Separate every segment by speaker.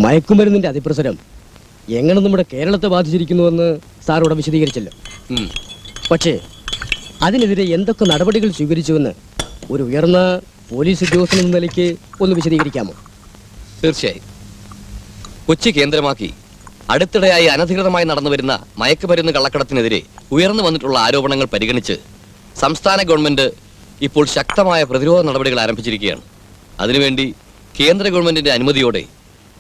Speaker 1: മയക്കുമരുന്നിന്റെ അതിപ്രസരം എങ്ങനെ നമ്മുടെ കേരളത്തെ ബാധിച്ചിരിക്കുന്നുവെന്ന് സാർ ഇവിടെ വിശദീകരിച്ചല്ലോ. പക്ഷേ അതിനെതിരെ എന്തൊക്കെ നടപടികൾ സ്വീകരിച്ചുവെന്ന് ഒരു ഉയർന്ന പോലീസ് ഉദ്യോഗസ്ഥൻ എന്ന നിലയ്ക്ക് ഒന്ന് വിശദീകരിക്കാമോ?
Speaker 2: തീർച്ചയായും. കൊച്ചി കേന്ദ്രമാക്കി അടുത്തിടെയായി അനധികൃതമായി നടന്നുവരുന്ന മയക്കുമരുന്ന് കള്ളക്കടത്തിനെതിരെ ഉയർന്നു വന്നിട്ടുള്ള ആരോപണങ്ങൾ പരിഗണിച്ച് സംസ്ഥാന ഗവൺമെന്റ് ഇപ്പോൾ ശക്തമായ പ്രതിരോധ നടപടികൾ ആരംഭിച്ചിരിക്കുകയാണ്. അതിനുവേണ്ടി കേന്ദ്ര ഗവൺമെന്റിന്റെ അനുമതിയോടെ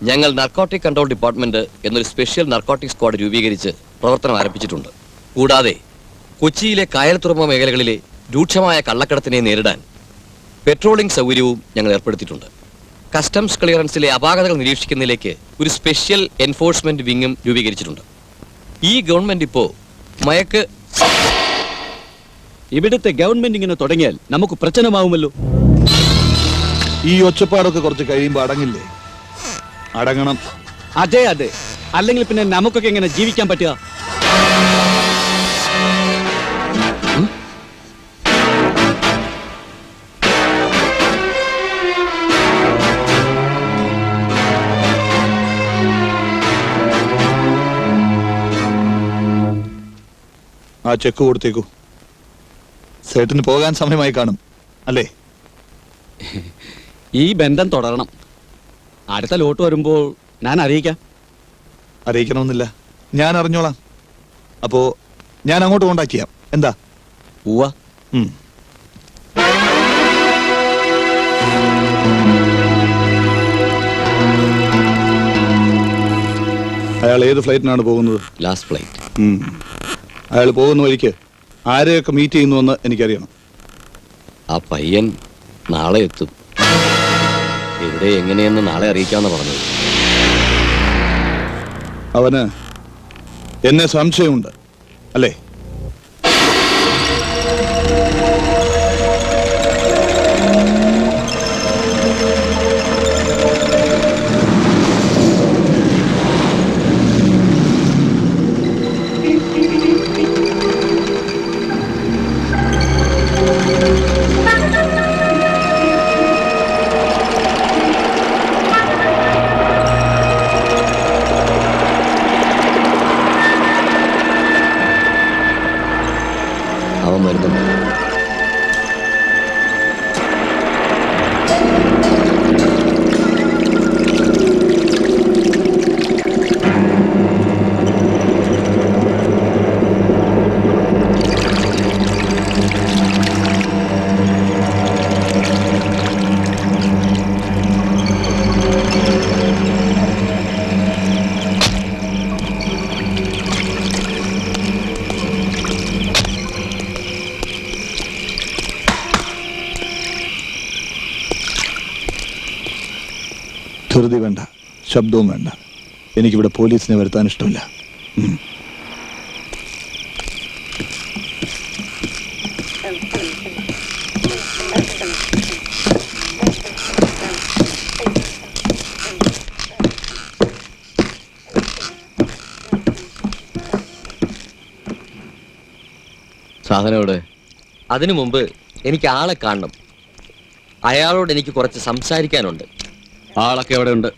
Speaker 2: ഞങ്ങൾ നാർക്കോട്ടിക് കൺട്രോൾ ഡിപ്പാർട്ട്മെന്റ് എന്നൊരു സ്പെഷ്യൽ നാർക്കോട്ടിക് സ്ക്വാഡ് രൂപീകരിച്ച് പ്രവർത്തനം ആരംഭിച്ചിട്ടുണ്ട്. കൂടാതെ കൊച്ചിയിലെ കായൽ തുറമുഖ മേഖലകളിലെ രൂക്ഷമായ കള്ളക്കടത്തിനെ നേരിടാൻ പെട്രോളിംഗ് സൗകര്യവും ഞങ്ങൾ ഏർപ്പെടുത്തിയിട്ടുണ്ട്. കസ്റ്റംസ് ക്ലിയറൻസിലെ അപാകതകൾ നിരീക്ഷിക്കുന്നതിലേക്ക് ഒരു സ്പെഷ്യൽ എൻഫോഴ്സ്മെന്റ് വിങ്ങും രൂപീകരിച്ചിട്ടുണ്ട്. ഈ ഗവൺമെന്റ് ഇപ്പോ
Speaker 3: ഇവിടുത്തെ ഗവൺമെന്റ് ഇങ്ങനെ തുടങ്ങിയാൽ നമുക്ക് പ്രശ്നമാവുമല്ലോ.
Speaker 4: ഈ ഒച്ചപ്പാടൊക്കെ കുറച്ച് കഴിയുമ്പോൾ അടങ്ങില്ലേ? അടങ്ങണം.
Speaker 3: അതെ അതെ, അല്ലെങ്കിൽ പിന്നെ നമുക്കൊക്കെ എങ്ങനെ ജീവിക്കാൻ പറ്റുക?
Speaker 4: ആ ചെക്ക് കൊടുത്തേക്കൂ. സേട്ടിന് പോകാൻ സമയമായി കാണും അല്ലേ?
Speaker 3: ഈ ബന്ധം തുടരണം. അടുത്ത ലോട്ട് വരുമ്പോൾ ഞാൻ അറിയിക്കാം.
Speaker 4: അറിയിക്കണമെന്നില്ല, ഞാൻ അറിഞ്ഞോളാം. അപ്പോ ഞാൻ അങ്ങോട്ട് കോണ്ടാക്ട് ചെയ്യാം. എന്താ?
Speaker 3: ഉവ്വ.
Speaker 4: അയാൾ ഏത് ഫ്ലൈറ്റിനാണ് പോകുന്നത്?
Speaker 2: Last flight.
Speaker 4: അയാൾ പോകുന്ന വഴിക്ക് ആരെയൊക്കെ മീറ്റ് ചെയ്യുന്നുവെന്ന് എനിക്കറിയണം.
Speaker 2: ആ പയ്യൻ നാളെ എത്തും. എവിടെ എങ്ങനെയെന്ന് നാളെ അറിയിക്കാമെന്ന് പറഞ്ഞത്.
Speaker 4: അവന് എന്നെ സംശയമുണ്ട് അല്ലേ? ധൃതി വേണ്ട, ശബ്ദവും വേണ്ട. എനിക്കിവിടെ പോലീസിനെ വരുത്താൻ ഇഷ്ടമില്ല.
Speaker 2: സാധനം എവിടെ?
Speaker 5: അതിനു മുമ്പ് എനിക്ക് ആളെ കാണണം. അയാളോട് എനിക്ക് കുറച്ച് സംസാരിക്കാനുണ്ട്.
Speaker 3: ആളൊക്കെ അവിടെ ഉണ്ട്.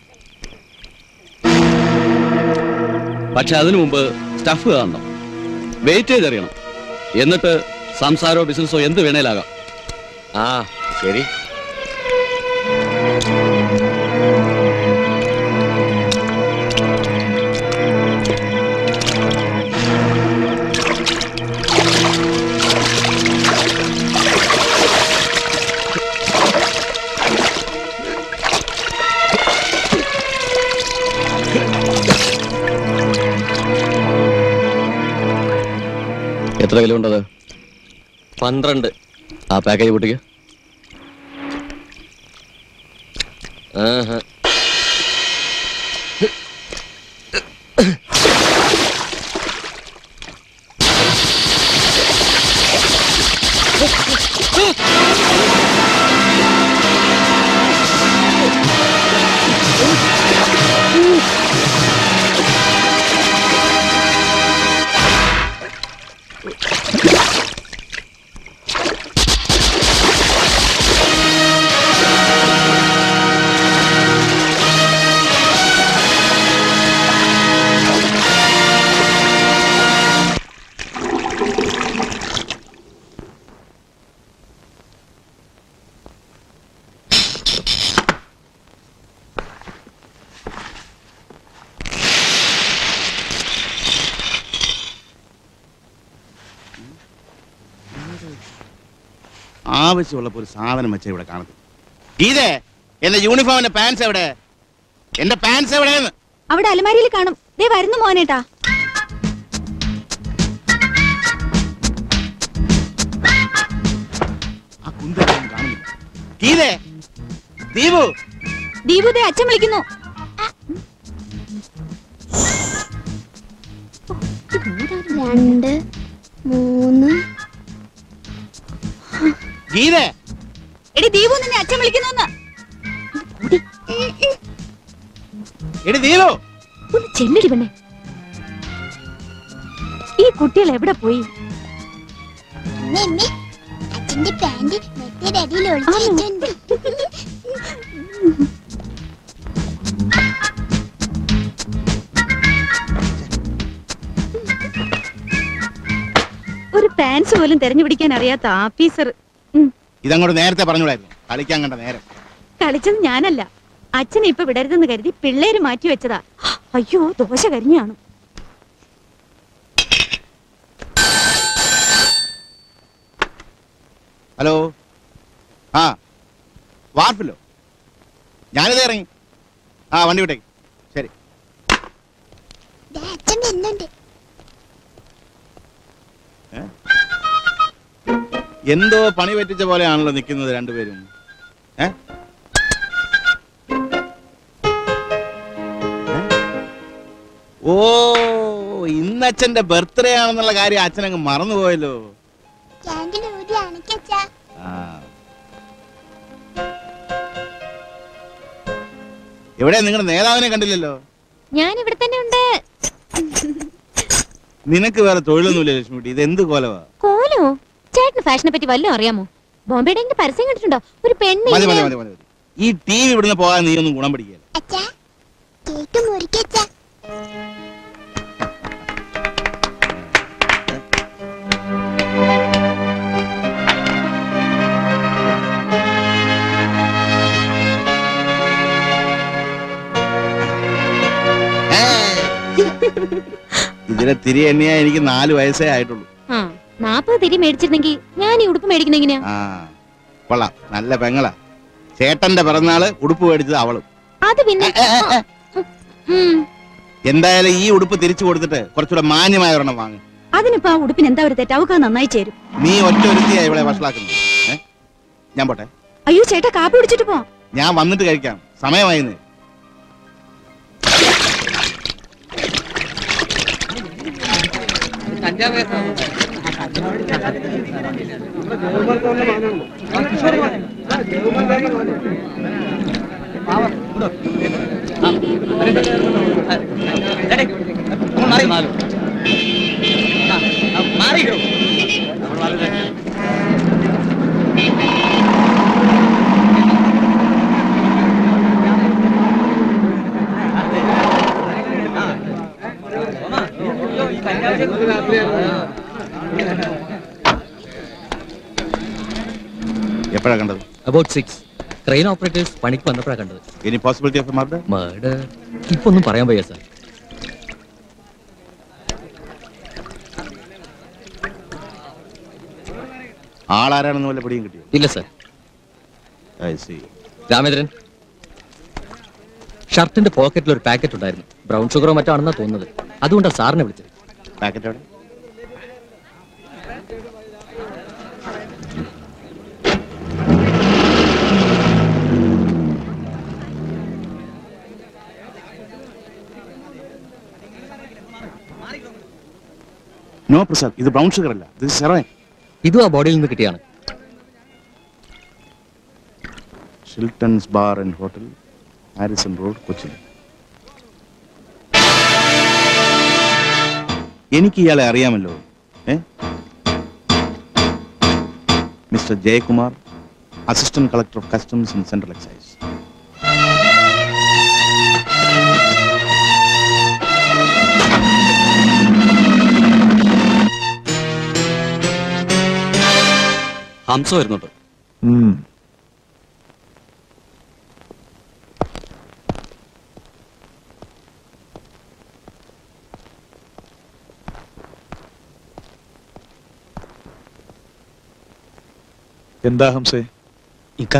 Speaker 3: പക്ഷെ അതിനു മുമ്പ് സ്റ്റഫ് കാണണം, വെയിറ്റ് ചെയ്തറിയണം. എന്നിട്ട് സംസാരമോ ബിസിനസ്സോ എന്ത് വേണേലാകാം.
Speaker 5: ആ ശരി.
Speaker 2: എത്ര കിലോ ഉണ്ടത്?
Speaker 5: 12.
Speaker 2: ആ പാക്കേജ് പൊട്ടിക്ക്.
Speaker 5: ആഹാ.
Speaker 6: ആവശ്യമുള്ളപ്പോ ഒരു സാധനം വെച്ച ഇവിടെ കാണുന്നു. ഇതേ എന്റെ യൂണിഫോമിന്റെ പാൻസ് എവിടെ? എന്റെ പാൻസ് എവിടെയെന്ന്?
Speaker 7: അവിടെ അലമാരിയിൽ കാണും. ദേ വരുന്നു മോനേട്ടാ.
Speaker 6: ആ കുന്തം കാണുന്നില്ല. ഗീതേ, ദീപു,
Speaker 7: ദീപു ദേ അച്ഛൻ വിളിക്കുന്നു.
Speaker 8: രണ്ട് മൂന്ന്
Speaker 6: ഗീതേ,
Speaker 7: എടി ദീപു നിന്നെ അച്ഛൻ വിളിക്കുന്നു.
Speaker 6: എടി ദീപു,
Speaker 7: ഒന്ന് ചെല്ലടി പെണ്ണെ. ഈ കുട്ടികൾ എവിടെ പോയി?
Speaker 8: അച്ഛന്റെ പാന്റ് നെറ്റിയുടെ അടിയിൽ ഒളിച്ചിട്ടുണ്ട്.
Speaker 7: ഒരു പാൻസ് പോലും തെരഞ്ഞു പിടിക്കാൻ അറിയാത്ത ആഫീസർ.
Speaker 6: ഇതങ്ങോട്ട് നേരത്തെ പറഞ്ഞൂടായിരുന്നു. കളിക്കാൻ കണ്ട നേരം.
Speaker 7: കളിച്ചത് ഞാനല്ല. അച്ഛനെ ഇപ്പൊ വിടരുതെന്ന് കരുതി പിള്ളേര് മാറ്റി വെച്ചതാ. അയ്യോ ദോശ കരിഞ്ഞാണ്.
Speaker 6: ഹലോ, ആ വാർപ്പില്ലോ? ഞാനിത് ഇറങ്ങി. ആ വണ്ടി വിട്ടേക്ക്. ശരി.
Speaker 8: അച്ഛൻ വരുന്നുണ്ട്.
Speaker 6: എന്തോ പണി പറ്റിച്ച പോലെയാണല്ലോ നിൽക്കുന്നത് രണ്ടുപേരും. ഓ, ഇന്നച്ഛന്റെ ബർത്ത്ഡേ ആണെന്നുള്ള കാര്യം അച്ഛനങ്ങ് മറന്നുപോയല്ലോ.
Speaker 8: ക്യാൻഡിൽ ഊതി അണയ്ക്കച്ചാ.
Speaker 6: എവിടെ നിങ്ങളുടെ നേതാവിനെ കണ്ടില്ലല്ലോ?
Speaker 7: ഞാൻ ഇവിടെ തന്നെ ഉണ്ട്.
Speaker 6: നിനക്ക് വേറെ തൊഴിലൊന്നുമില്ല ലക്ഷ്മിക്കുട്ടി. ഇത് എന്ത് കോലവാ?
Speaker 7: കോലോ? ചേട്ടന് ഫാഷനെ പറ്റി വല്ലതും അറിയാമോ? ബോംബെ ഡേന്റെ പരസ്യം കണ്ടിട്ടുണ്ടോ? ഒരു പെണ്ണ്
Speaker 6: മതി മതി മതി മതി. ഈ ടി വി ഇവിടുന്ന് പോകാൻ നീ ഒന്നും ഗുണം പിടിക്കുക.
Speaker 8: അച്ഛാ കേക്ക് മുറിക്കച്ചാ.
Speaker 6: ഇതിലെ തിരി എണ്ണിയാ എനിക്ക് 4 വയസ്സേ ആയിട്ടുള്ളൂ.
Speaker 7: 40 തിരി മേടിച്ചിരുന്നെങ്കിൽ ഞാൻ ഈ ഉടുപ്പ് മേടിക്കുന്ന എങ്ങനെയാ?
Speaker 6: കൊള്ളാം, നല്ല പെങ്ങളാ. ചേട്ടന്റെ പിറന്നാള് ഉടുപ്പ് മേടിച്ചത് അവളും.
Speaker 7: അത് പിന്നെ
Speaker 6: എന്തായാലും ഈ ഉടുപ്പ് തിരിച്ചു കൊടുത്തിട്ട് കുറച്ചുകൂടെ മാന്യമായ ഒരെണ്ണം വാങ്ങും.
Speaker 7: അതിനിപ്പോ ആ ഉടുപ്പിന് എന്താ ഒരു തെറ്റാവുക? നന്നായി ചേരും.
Speaker 6: നീ ഒറ്റ ഒരുത്തിയാ ഇവിടെ വഷളാക്കുന്നത്. ഞാൻ പോട്ടെ.
Speaker 7: അയ്യോ ചേട്ടാ, കാപ്പി കുടിച്ചിട്ട് പോ.
Speaker 6: ഞാൻ വന്നിട്ട് കഴിക്കാം, സമയമായിന്ന്. എപ്പോഴാ കണ്ടത്?
Speaker 5: അബൌട്ട് 6 ട്രെയിൻ ഓപ്പറേറ്റേഴ്സ് പണിക്ക് വന്നപ്പോഴാണ് കണ്ടത്.
Speaker 6: Any possibility of murder?
Speaker 5: Murder ഇപ്പൊ ഒന്നും പറയാൻ വയ്യ സാർ.
Speaker 6: ആളാരാണെന്ന് വല്ല പിടിയും കിട്ടിയോ?
Speaker 5: ഇല്ല സാർ.
Speaker 6: I see.
Speaker 5: രാമേന്ദ്രൻ, ഷർട്ടിന്റെ പോക്കറ്റിൽ ഒരു പാക്കറ്റ് ഉണ്ടായിരുന്നു. ബ്രൗൺ ഷുഗറോ മറ്റാണെന്നാ തോന്നുന്നത്. അതുകൊണ്ടാണ് സാറിനെ വിളിച്ചത്.
Speaker 6: പാക്കറ്റ് എവിടെ? നോ പ്രസാദ്, ഇത് ബ്രൗൺ ഷുഗർ അല്ല, ഇത് സെറോയിൻ.
Speaker 5: ഇതും ആ ബോഡിയിൽ നിന്ന് കിട്ടിയാണ്.
Speaker 6: Shilton's bar and hotel, Harrison road, Cochin. എനിക്ക് ഇയാളെ അറിയാമല്ലോ. Mister Jayakumar, assistant collector of customs in central excise.
Speaker 3: Hamsa വരുന്നുണ്ട്.
Speaker 4: എന്താ ഹംസേ?
Speaker 1: ഇക്ക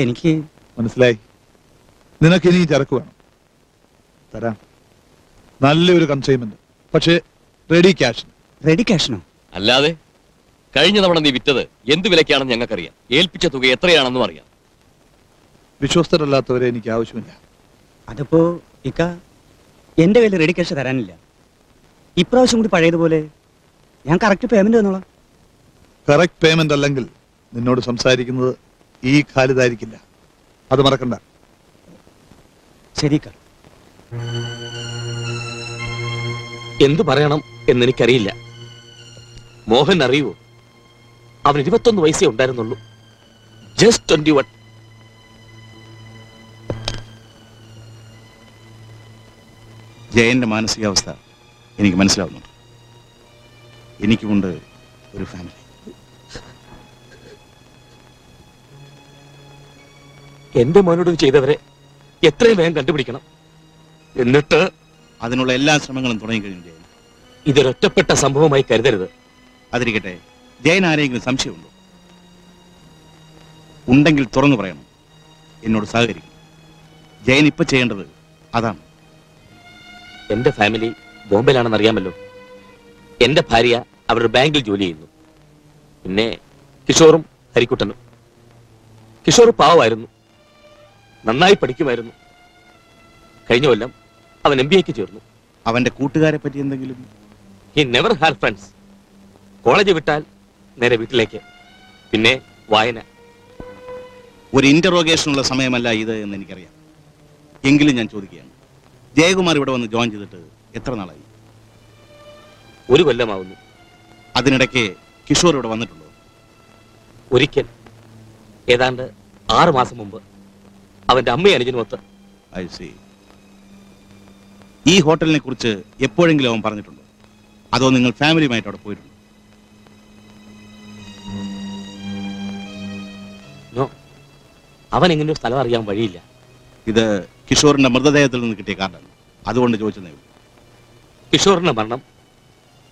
Speaker 1: എനിക്ക്
Speaker 4: മനസ്സിലായി. നിനക്ക് ഇനി ചരക്ക് വേണം, തരാം. നല്ലൊരു കൺസൈൻമെന്റ്, പക്ഷേ റെഡി ക്യാഷ്.
Speaker 1: റെഡി ക്യാഷിനോ?
Speaker 2: അല്ലാതെ കഴിഞ്ഞ തവണ നീ വിറ്റത് എന്ത് വിലക്കാണെന്ന് ഞങ്ങൾക്കറിയാം. ഏൽപ്പിച്ച തുക എത്രയാണെന്നും അറിയാം.
Speaker 4: വിശ്വസ്തരല്ലാത്തവരെ എനിക്ക് ആവശ്യമില്ല.
Speaker 1: അതിപ്പോ ഇക്ക എന്റെ കയ്യിൽ റെഡി ക്യാഷ് തരാനില്ല. ഇപ്രാവശ്യം കൂടി പഴയതുപോലെ ഞാൻ കറക്റ്റ് പേയ്മെന്റ് തന്നോളാം.
Speaker 4: കറക്റ്റ് പേയ്മെന്റ് അല്ലെങ്കിൽ നിന്നോട് സംസാരിക്കുന്നത് ഈ ഖാലിദായിരിക്കില്ല, അത് മറക്കണ്ട.
Speaker 1: ശരി.
Speaker 9: എന്തു പറയണം എന്നെനിക്കറിയില്ല. മോഹൻ അറിയുവോ? അവൻ 21 വയസ്സേ ഉണ്ടായിരുന്നുള്ളൂ. ജസ്റ്റ് 21.
Speaker 6: ജയന്റെ മാനസികാവസ്ഥ എനിക്ക് മനസ്സിലാവുന്നുണ്ട്. എനിക്കുമുണ്ട് ഒരു ഫാമിലി.
Speaker 9: എന്റെ മോനോട് ചെയ്തവരെ എത്രയും വേഗം കണ്ടുപിടിക്കണം. എന്നിട്ട്
Speaker 6: അതിനുള്ള എല്ലാ ശ്രമങ്ങളും തുടങ്ങിക്കഴിഞ്ഞു ജയൻ.
Speaker 9: ഇതൊരൊറ്റപ്പെട്ട സംഭവമായി കരുതരുത്.
Speaker 6: അതിരിക്കട്ടെ, ജയൻ ആരെങ്കിലും സംശയമുണ്ടോ? ഉണ്ടെങ്കിൽ തുറന്നു പറയണം, എന്നോട് സഹകരിക്കും. ജയൻ ഇപ്പൊ ചെയ്യേണ്ടത് അതാണ്.
Speaker 9: എന്റെ ഫാമിലി ബോംബെയിലാണെന്ന് അറിയാമല്ലോ. എന്റെ ഭാര്യ അവരുടെ ബാങ്കിൽ ജോലി ചെയ്യുന്നു. പിന്നെ കിഷോറും ഹരിക്കുട്ടനും. കിഷോർ പാവമായിരുന്നു, നന്നായി പഠിക്കുമായിരുന്നു. കഴിഞ്ഞ കൊല്ലം അവൻ MBAക്ക് ചേർന്നു.
Speaker 6: അവന്റെ കൂട്ടുകാരെ പറ്റി എന്തെങ്കിലും?
Speaker 9: He never had friends. College വിട്ടാൽ നേരെ വീട്ടിലേക്ക്, പിന്നെ വായന.
Speaker 6: ഒരു ഇന്ററോഗേഷനുള്ള സമയമല്ല ഇത് എന്ന് എനിക്കറിയാം. എങ്കിലും ഞാൻ ചോദിക്കുകയാണ്, ജയകുമാർ ഇവിടെ വന്ന് ജോയിൻ ചെയ്തിട്ട് എത്ര നാളായി?
Speaker 9: 1 കൊല്ലമാവുന്നു.
Speaker 6: അതിനിടയ്ക്ക് കിഷോർ ഇവിടെ വന്നിട്ടുണ്ടോ?
Speaker 9: ഒരിക്കൽ, ഏതാണ്ട് 6 മാസം മുമ്പ്, അവന്റെ അമ്മയും അനുജനുമൊത്ത്.
Speaker 6: I see. ഈ ഹോട്ടലിനെ കുറിച്ച് എപ്പോഴെങ്കിലും അവൻ പറഞ്ഞിട്ടുണ്ടോ? അതോ നിങ്ങൾ ഫാമിലിയുമായിട്ട് അവിടെ പോയിട്ടുണ്ടോ?
Speaker 9: നോ, അവൻ എങ്ങനെയോ സ്ഥലം അറിയാൻ വഴിയില്ല.
Speaker 6: ഇത് കിഷോറിന്റെ മൃതദേഹത്തിൽ നിന്ന് കിട്ടിയ കാർഡാണ്, അതുകൊണ്ട് ചോദിച്ചതേ ഉള്ളൂ.
Speaker 9: കിഷോറിന്റെ മരണം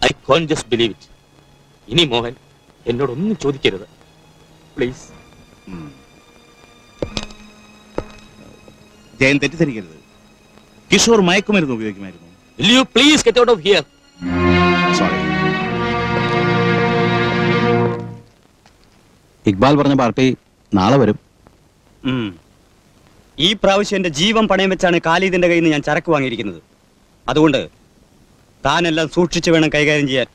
Speaker 9: I can't just believe it. ഇനി മോഹൻ എന്നോടൊന്നും ചോദിക്കരുത് പ്ലീസ്.
Speaker 6: ജയൻ തെറ്റിദ്ധരിക്കരുത്, കിഷോർ മയക്കുമരുന്ന് ഉപയോഗിക്കുമായിരുന്നു.
Speaker 9: Will you please get out of here?
Speaker 6: Sorry.
Speaker 3: Iqbal പറഞ്ഞ പാർട്ടി നാളെ വരും.
Speaker 1: ഈ പ്രാവശ്യം എന്റെ ജീവൻ പണയം വെച്ചാണ് ഖാലിദിന്റെ കയ്യിൽ നിന്ന് ഞാൻ ചരക്ക് വാങ്ങിയിരിക്കുന്നത്. അതുകൊണ്ട് താനെല്ലാം സൂക്ഷിച്ചു വേണം കൈകാര്യം ചെയ്യാൻ.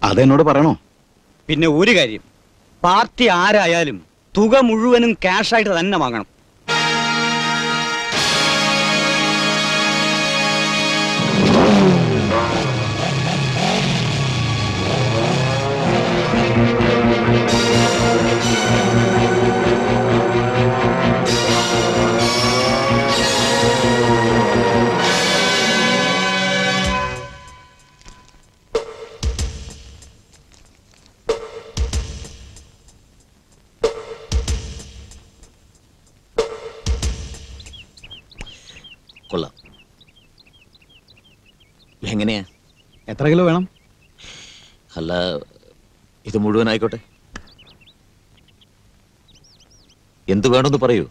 Speaker 6: അതെന്നോട് പറയണോ?
Speaker 10: പിന്നെ ഒരു കാര്യം, പാർട്ടി ആരായാലും തുക മുഴുവനും ക്യാഷായിട്ട് തന്നെ വാങ്ങണം.
Speaker 2: കൊള്ളാം. എങ്ങനെയാ?
Speaker 10: എത്ര കിലോ വേണം?
Speaker 2: അല്ല, ഇത് മുഴുവനായിക്കോട്ടെ. എന്ത് വേണമെന്ന് പറയൂ.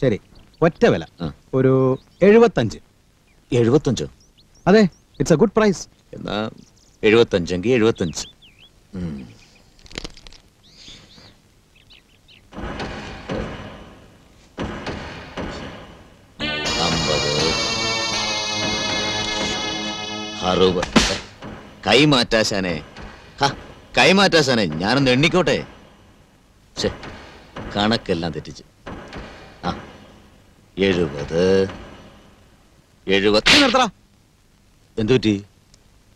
Speaker 10: ശരി, ഒറ്റ വില
Speaker 2: ആ.
Speaker 10: ഒരു 75.
Speaker 2: 75?
Speaker 10: അതെ, ഇറ്റ്സ് എ ഗുഡ് പ്രൈസ്.
Speaker 2: എന്നാ 75 എങ്കിൽ 75. ഉം. കൈമാറ്റാശാനെ, കൈമാറ്റാശാനെ, ഞാനൊന്ന് എണ്ണിക്കോട്ടെ. കണക്കെല്ലാം തെറ്റിച്ച്. 70
Speaker 10: നിർത്തടാ.
Speaker 2: എന്തുപറ്റി?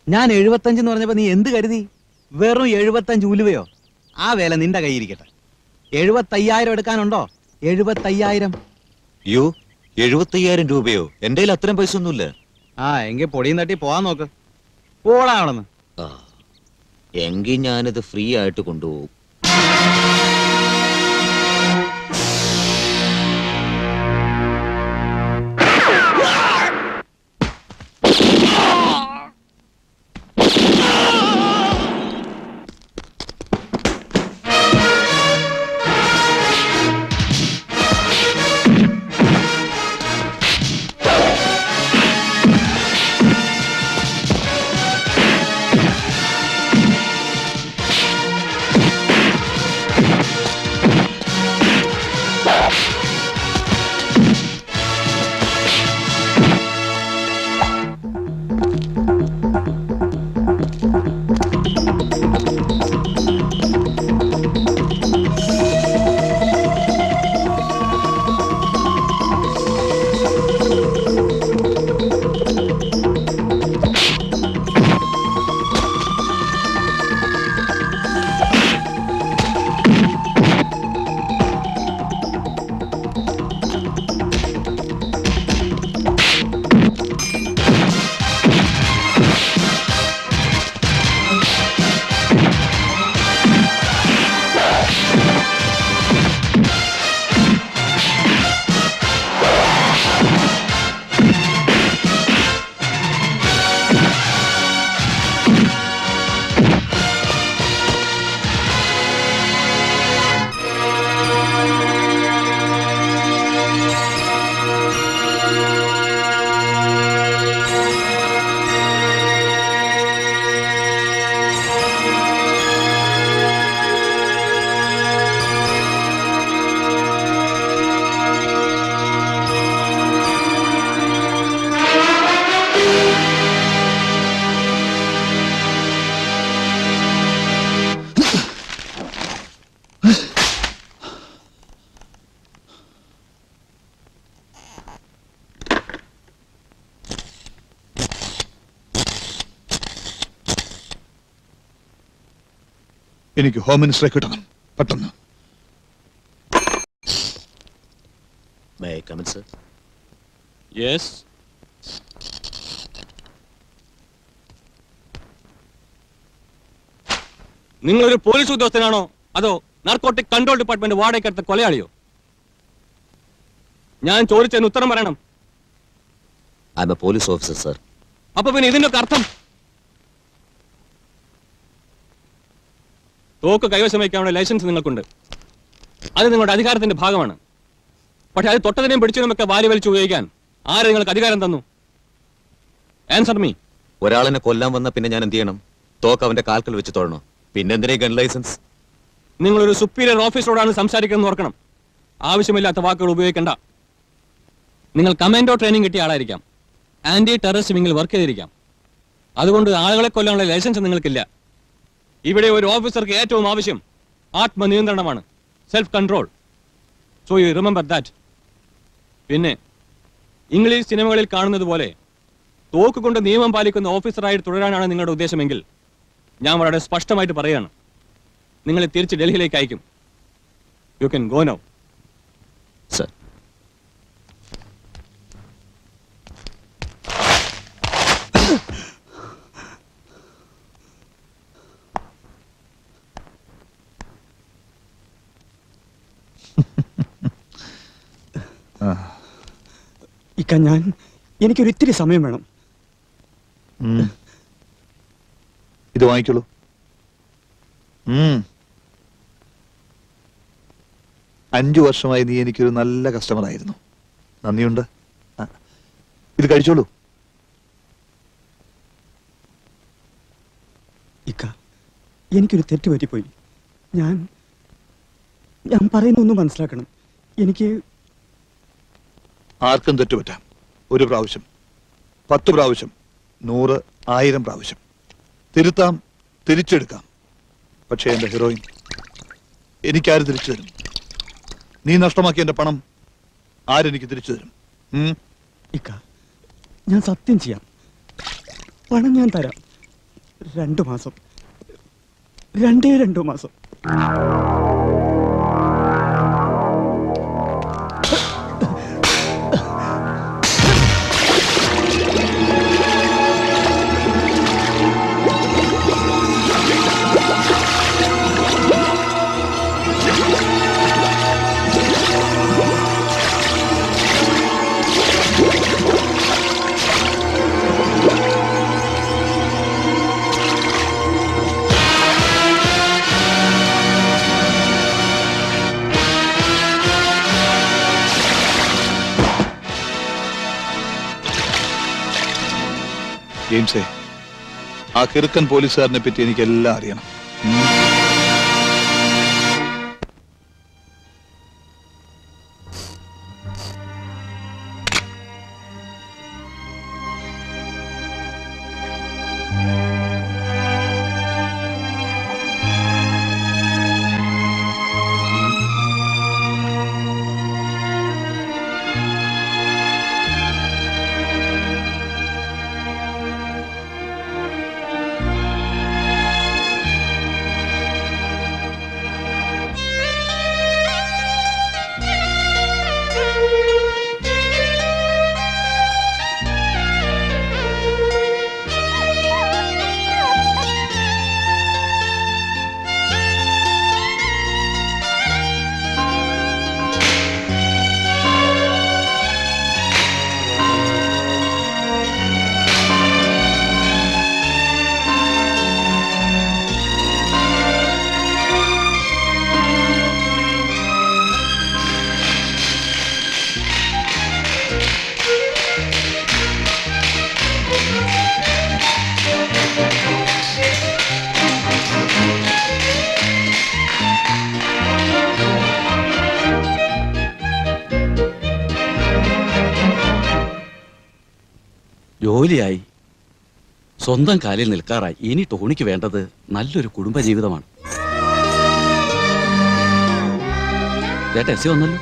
Speaker 10: ഞാൻ 75 എന്ന് പറഞ്ഞപ്പോ നീ എന്ത് കരുതി? വെറും 75 ഉലുവയോ? ആ വേല നിന്റെ കയ്യിരിക്കട്ടെ. 75,000 എടുക്കാനുണ്ടോ? 75,000.
Speaker 2: യോ, 75,000 രൂപയോ? എന്റെ കയ്യിൽ അത്രയും പൈസ ഒന്നുമില്ല.
Speaker 10: ആ, എങ്കിൽ പൊടിയും തട്ടി പോവാൻ നോക്ക്. പോടാണെന്ന്.
Speaker 2: എങ്കിൽ ഞാനിത് ഫ്രീ ആയിട്ട് കൊണ്ടുപോകും.
Speaker 4: എനിക്ക് ഹോം മിനിസ്റ്ററെ കിട്ടണം പെട്ടെന്ന്.
Speaker 2: May I come in, sir?
Speaker 3: Yes. നിങ്ങളൊരു പോലീസ് ഉദ്യോഗസ്ഥനാണോ അതോ നാർക്കോട്ടിക് കൺട്രോൾ ഡിപ്പാർട്ട്മെന്റ് വാടകയ്ക്കെടുത്ത കൊലയാളിയോ? ഞാൻ ചോദിച്ചതിന് ഉത്തരം പറയണം.
Speaker 2: I'm a police officer, sir.
Speaker 3: അപ്പൊ പിന്നെ ഇതിനൊക്കെ അർത്ഥം? തോക്ക് കൈവശം വയ്ക്കാനുള്ള ലൈസൻസ് നിങ്ങൾക്കുണ്ട്. അത് നിങ്ങളുടെ അധികാരത്തിന്റെ ഭാഗമാണ്. പക്ഷെ അത് തൊട്ടതിനെയും പിടിച്ചതിനുമൊക്കെ വാരി വലിച്ചു ഉപയോഗിക്കാൻ ആര് നിങ്ങൾക്ക് അധികാരം തന്നു? Answer me.
Speaker 2: ഒരാളിനെ കൊല്ലാൻ വന്ന പിന്നെ ഞാൻ എന്ത് ചെയ്യണം? തോക്ക് അവന്റെ കാൽക്കൽ വെച്ച് തൊഴണോ? പിന്നെന്തിനാ ഗൺ ലൈസൻസ്?
Speaker 3: നിങ്ങളൊരു സുപ്പീരിയർ ഓഫീസറോടാണ് സംസാരിക്കുന്നത് ഓർക്കണം. ആവശ്യമില്ലാത്ത വാക്കുകൾ ഉപയോഗിക്കണ്ട. നിങ്ങൾ കമാൻഡോ ട്രെയിനിങ് കിട്ടിയ ആളായിരിക്കാം. ആന്റി ടെററിസ്റ്റ് വിങ്ങിൽ വർക്ക് ചെയ്തിരിക്കാം. അതുകൊണ്ട് ആളുകളെ കൊല്ലാനുള്ള ലൈസൻസ് നിങ്ങൾക്കില്ല. ഇവിടെ ഒരു ഓഫീസർക്ക് ഏറ്റവും ആവശ്യം ആത്മനിയന്ത്രണമാണ്, self control. So you remember that. പിന്നെ ഇംഗ്ലീഷ് സിനിമകളിൽ കാണുന്നത് പോലെ തോക്ക് കൊണ്ട് നിയമം പാലിക്കുന്ന ഓഫീസറായി തുടരാനാണ് നിങ്ങളുടെ ഉദ്ദേശമെങ്കിൽ ഞാൻ വളരെ സ്പഷ്ടമായിട്ട് പറയുകയാണ്, നിങ്ങളെ തിരിച്ച് ഡൽഹിയിലേക്ക് അയക്കും. You can go now.
Speaker 2: Sir.
Speaker 1: ഇക്ക, എനിക്കൊരു ഇത്തിരി സമയം വേണം.
Speaker 4: ഇത് വാങ്ങിക്കോളൂ. 5 വർഷമായി നീ എനിക്കൊരു നല്ല കസ്റ്റമർ ആയിരുന്നു. നന്ദിയുണ്ട്. ഇത് കഴിച്ചോളൂ.
Speaker 1: ഇക്ക, എനിക്കൊരു തെറ്റ് പറ്റിപ്പോയി. ഞാൻ പറയുന്നൊന്നും മനസ്സിലാക്കണം. എനിക്ക്
Speaker 4: ആർക്കും തെറ്റുപറ്റാം. 1 പ്രാവശ്യം, 10 പ്രാവശ്യം, 100, 1000 പ്രാവശ്യം തിരുത്താം, തിരിച്ചെടുക്കാം. പക്ഷേ എന്റെ ഹീറോയിൻ എനിക്കാര് തിരിച്ചു തരും? നീ നഷ്ടമാക്കിയ എന്റെ പണം ആരെനിക്ക് തിരിച്ചു തരും?
Speaker 1: ഇക്ക, ഞാൻ സത്യം ചെയ്യാം. പണം ഞാൻ തരാം. 2 മാസം, 2 മാസം.
Speaker 4: ജെയിംസേ, ആ കിറുക്കൻ പോലീസുകാരനെ പറ്റി എനിക്കെല്ലാം അറിയണം.
Speaker 11: ജോലിയായി, സ്വന്തം കാലിൽ നിൽക്കാറായി. ഇനി ടോണിക്ക് വേണ്ടത് നല്ലൊരു കുടുംബജീവിതമാണ്. ടെസ്സി വന്നല്ലോ.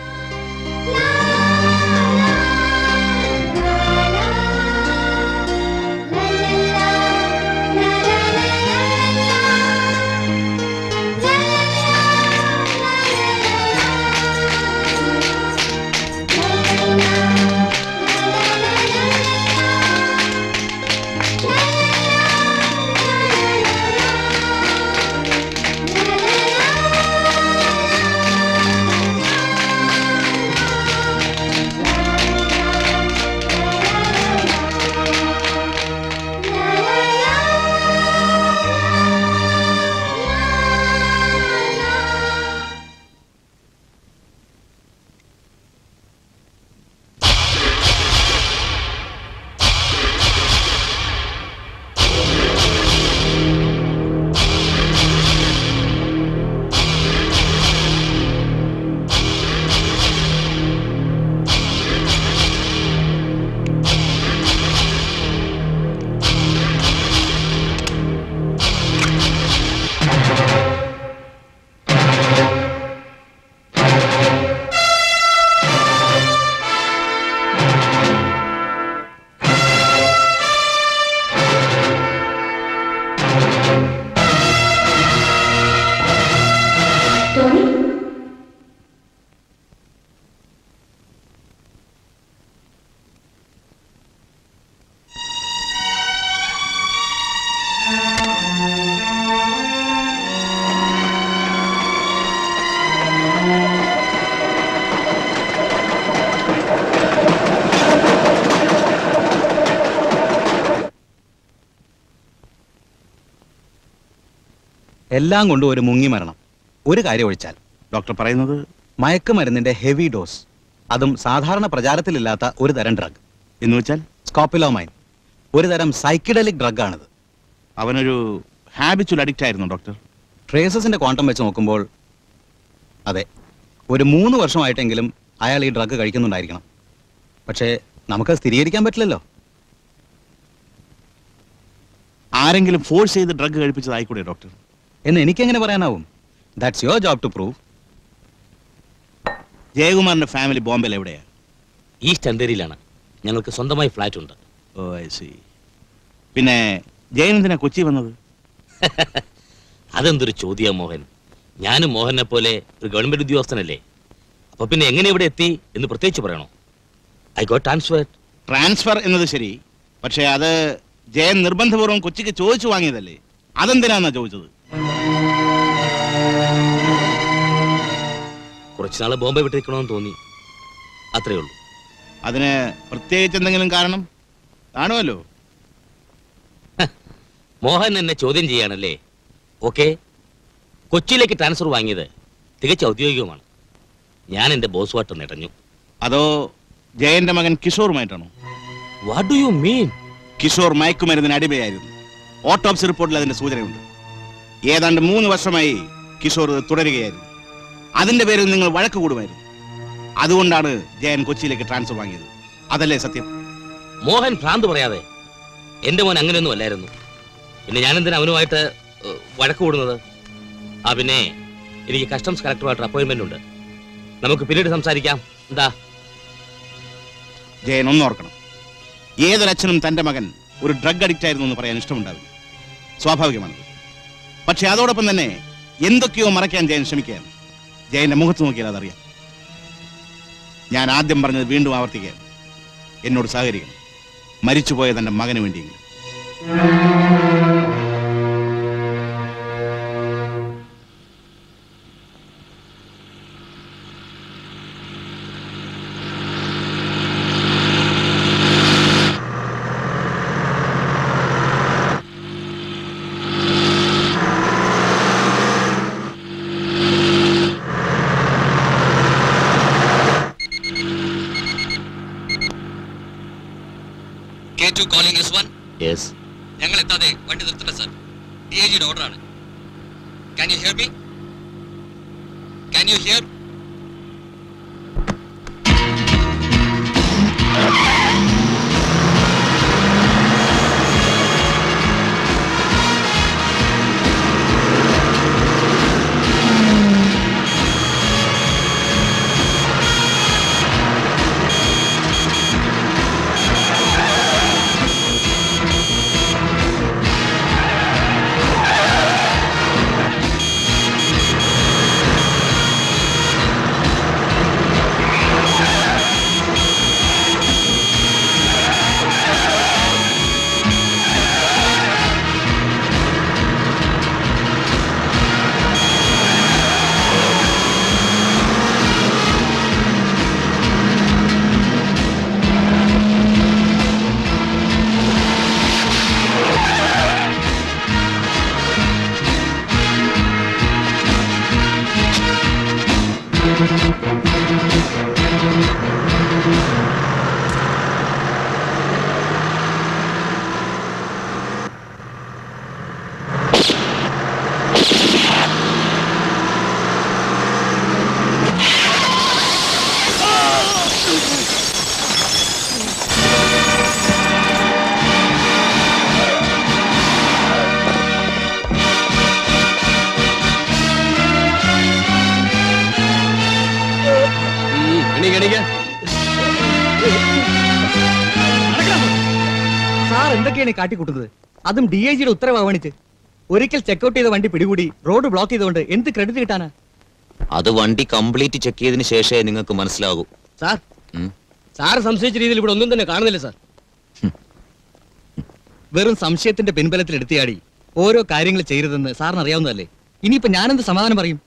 Speaker 10: എല്ലാം കൊണ്ടും ഒരു മുങ്ങി മരണം. ഒരു കാര്യം ഒഴിച്ചാൽ
Speaker 6: ഡോക്ടർ പറയുന്നത്
Speaker 10: മയക്കുമരുന്നിന്റെ ഹെവി ഡോസ്, അതും സാധാരണ പ്രചാരത്തിലില്ലാത്ത ഒരു തരം ഡ്രഗ്.
Speaker 6: എന്ന് വെച്ചാൽ
Speaker 10: സ്കോപ്പിലോമൈൻ, ഒരു തരം സൈക്കിഡലിക് ഡ്രഗാണിത്.
Speaker 6: അവനൊരു ഹാബിച്വൽ അഡിക്റ്റ് ആയിരുന്നു ഡോക്ടർ.
Speaker 10: ട്രേസസിന്റെ ക്വാണ്ടം വെച്ച് നോക്കുമ്പോൾ അതെ, ഒരു 3 വർഷമായിട്ടെങ്കിലും അയാൾ ഈ ഡ്രഗ് കഴിക്കുന്നുണ്ടായിരിക്കണം. പക്ഷേ നമുക്ക് സ്ഥിരീകരിക്കാൻ പറ്റില്ലല്ലോ.
Speaker 6: ആരെങ്കിലും ഫോഴ്സ് ചെയ്ത് ഡ്രഗ് കഴിപ്പിച്ചതായിക്കൂടെ ഡോക്ടർ?
Speaker 10: എന്ന് എനിക്കെങ്ങനെ പറയാനാവും? That's your job to prove.
Speaker 6: ജയകുമാറിന്റെ ഫാമിലി ബോംബെയിൽ എവിടെയാ?
Speaker 9: ഈസ്റ്റ് അന്തേരിയിലാണ്. ഞങ്ങൾക്ക് സ്വന്തമായി ഫ്ലാറ്റ് ഉണ്ട്.
Speaker 6: Oh I see. പിന്നെ ജയനന്ദിനാ കൊച്ചി വന്നത്?
Speaker 9: അതെന്തൊരു ചോദ്യാ മോഹൻ. ഞാനും മോഹനെ പോലെ ഒരു ഗവൺമെന്റ് ഉദ്യോഗസ്ഥനല്ലേ. അപ്പൊ പിന്നെ എങ്ങനെ ഇവിടെ എത്തി എന്ന് പ്രത്യേകിച്ച് പറയണോ? I got transfer.
Speaker 6: ട്രാൻസ്ഫർ എന്നത് ശരി, പക്ഷേ അത് ജയൻ നിർബന്ധപൂർവ്വം കൊച്ചിക്ക് ചോദിച്ചു വാങ്ങിയതല്ലേ? അതെന്തിനാന്നാ ചോദിച്ചത്?
Speaker 9: കുറച്ചുനാള് ബോംബെ വിട്ടിരിക്കണമെന്ന് തോന്നി, അത്രേ ഉള്ളൂ.
Speaker 6: അതിന് പ്രത്യേകിച്ച് എന്തെങ്കിലും കാരണം കാണുമല്ലോ.
Speaker 9: മോഹൻ എന്നെ ചോദ്യം ചെയ്യാണല്ലേ? ഓക്കെ, കൊച്ചിയിലേക്ക് ട്രാൻസ്ഫർ വാങ്ങിയത് തികച്ച ഔദ്യോഗികമാണ്. ഞാൻ എന്റെ ബോസുമായിട്ട് നിടഞ്ഞു.
Speaker 6: അതോ ജയന്റെ മകൻ കിഷോറുമായിട്ടാണോ?
Speaker 9: What do you mean?
Speaker 6: Kishore മയക്കുമരുന്നിന് അടിമയായിരുന്നു. ഓട്ടോപ്സി റിപ്പോർട്ടിൽ അതിന്റെ സൂചനയുണ്ട്. ഏതാണ്ട് 3 വർഷമായി കിഷോർ തുടരുകയായിരുന്നു. അതിന്റെ പേരിൽ നിങ്ങൾ വഴക്ക് കൂടുമായിരുന്നു. അതുകൊണ്ടാണ് ജയൻ കൊച്ചിയിലേക്ക് ട്രാൻസ്ഫർ വാങ്ങിയത്. അതല്ലേ സത്യം?
Speaker 9: മോഹൻ ഭ്രാന്ത് പറയാതെ. എന്റെ മോൻ അങ്ങനെയൊന്നും അല്ലായിരുന്നു. പിന്നെ ഞാനെന്തിനാ അവനുമായിട്ട് വഴക്ക് കൂടുന്നത്? പിന്നെ എനിക്ക് കസ്റ്റംസ് കളക്ടറുമായിട്ട് അപ്പോയിന്റ്മെന്റ് ഉണ്ട്. നമുക്ക് പിന്നീട് സംസാരിക്കാം. എന്താ?
Speaker 6: ജയൻ ഒന്നോർക്കണം, ഏതൊരച്ഛനും തന്റെ മകൻ ഒരു ഡ്രഗ് അഡിക്റ്റ് ആയിരുന്നു എന്ന് പറയാൻ ഇഷ്ടമുണ്ടാവില്ല. സ്വാഭാവികമാണത്. പക്ഷെ അതോടൊപ്പം തന്നെ എന്തൊക്കെയോ മറയ്ക്കാൻ ജയൻ ശ്രമിക്കുകയാണ്. ജയന്റെ മുഖത്ത് നോക്കിയാൽ അതറിയാം. ഞാൻ ആദ്യം പറഞ്ഞത് വീണ്ടും ആവർത്തിക്കുകയാണ്. എന്നോട് സഹകരിക്കണം. മരിച്ചുപോയ തന്റെ മകന് വേണ്ടിയെങ്കിലും.
Speaker 9: യെസ്.
Speaker 2: ഞങ്ങൾ എത്താതെ വണ്ടി നിർത്തണ്ട സർ. ഡിഐജിയുടെ ഓർഡറാണ്. Can you hear me? Can you hear?
Speaker 1: Sir എന്തൊക്കെയാണ് കാട്ടിക്കൂട്ടുന്നത്? അതും ഡിഐജിയുടെ ഉത്തരവ് അവഗണിച്ച്. ഒരിക്കൽ ചെക്കൗട്ട് ചെയ്ത വണ്ടി പിടികൂടി റോഡ് ബ്ലോക്ക് ചെയ്തുകൊണ്ട് എന്ത് ക്രെഡിറ്റ് കിട്ടാനാ?
Speaker 2: അത് വണ്ടി കംപ്ലീറ്റ് ചെക്ക് ചെയ്തതിന് ശേഷമേ നിങ്ങൾക്ക് മനസ്സിലാകൂ.
Speaker 1: സാർ, സാർ സംശയിച്ച രീതിയിൽ ഇവിടെ ഒന്നും തന്നെ കാണുന്നില്ല സാർ. വെറും സംശയത്തിന്റെ പിൻബലത്തിൽ എടുത്തിയാടി ഓരോ കാര്യങ്ങൾ ചെയ്യരുതെന്ന് സാറിന് അറിയാവുന്നതല്ലേ? ഇനിയിപ്പോ ഞാനെന്ത് സമാധാനം പറയും?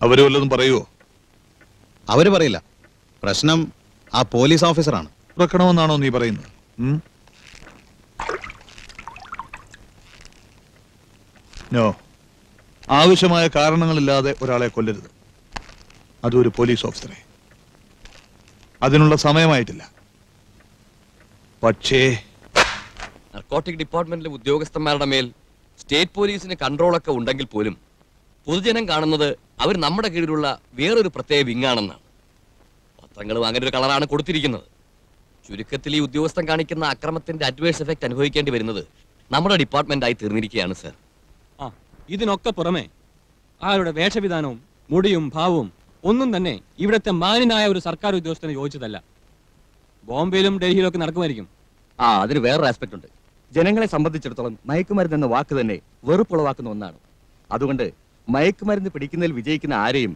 Speaker 4: അവര് വല്ലതും പറയുവോ?
Speaker 10: അവര് പറയില്ല. പ്രശ്നം ആ പോലീസ് ഓഫീസറാണ്.
Speaker 4: തുറക്കണമെന്നാണോ നീ പറയുന്നത്? നോ, ആവശ്യമായ കാരണങ്ങളില്ലാതെ ഒരാളെ കൊല്ലരുത്, അതൊരു പോലീസ് ഓഫീസറെ. അതിനുള്ള സമയമായിട്ടില്ല. പക്ഷേ
Speaker 2: നർക്കോട്ടിക് ഡിപ്പാർട്ട്മെന്റിലെ ഉദ്യോഗസ്ഥന്മാരുടെ മേൽ സ്റ്റേറ്റ് പോലീസിന് കൺട്രോളൊക്കെ ഉണ്ടെങ്കിൽ പോലും പൊതുജനം കാണുന്നത് അവർ നമ്മുടെ കീഴിലുള്ള വേറൊരു പ്രത്യേക വിങ്ങാണെന്നാണ്. പത്രങ്ങളും അങ്ങനെ ഒരു കളറാണ് കൊടുത്തിരിക്കുന്നത്. ചുരുക്കത്തിൽ ഈ ഉദ്യോഗസ്ഥൻ കാണിക്കുന്ന അക്രമത്തിന്റെ അഡ്വേഴ്സ് എഫക്ട് അനുഭവിക്കേണ്ടി വരുന്നത് നമ്മുടെ ഡിപ്പാർട്ട്മെന്റായി തീർന്നിരിക്കുകയാണ് സർ.
Speaker 3: ഇതിനൊക്കെ പുറമെ ആരുടെ വേഷവിധാനവും മുടിയും ഭാവവും ഒന്നും തന്നെ ഇവിടുത്തെ മാന്യനായ ഒരു സർക്കാർ ഉദ്യോഗസ്ഥന് യോജിച്ചതല്ല. ബോംബെയിലും ഡൽഹിയിലും ഒക്കെ നടക്കുമായിരിക്കും.
Speaker 5: അതിന് വേറൊരു ആസ്പെക്ട് ഉണ്ട്. ജനങ്ങളെ സംബന്ധിച്ചിടത്തോളം മയക്കുമരുന്ന് എന്ന വാക്ക് തന്നെ വെറുപ്പുളവാക്കുന്ന ഒന്നാണ്. അതുകൊണ്ട് മയക്കുമരുന്ന് പിടിക്കുന്നതിൽ വിജയിക്കുന്ന ആരെയും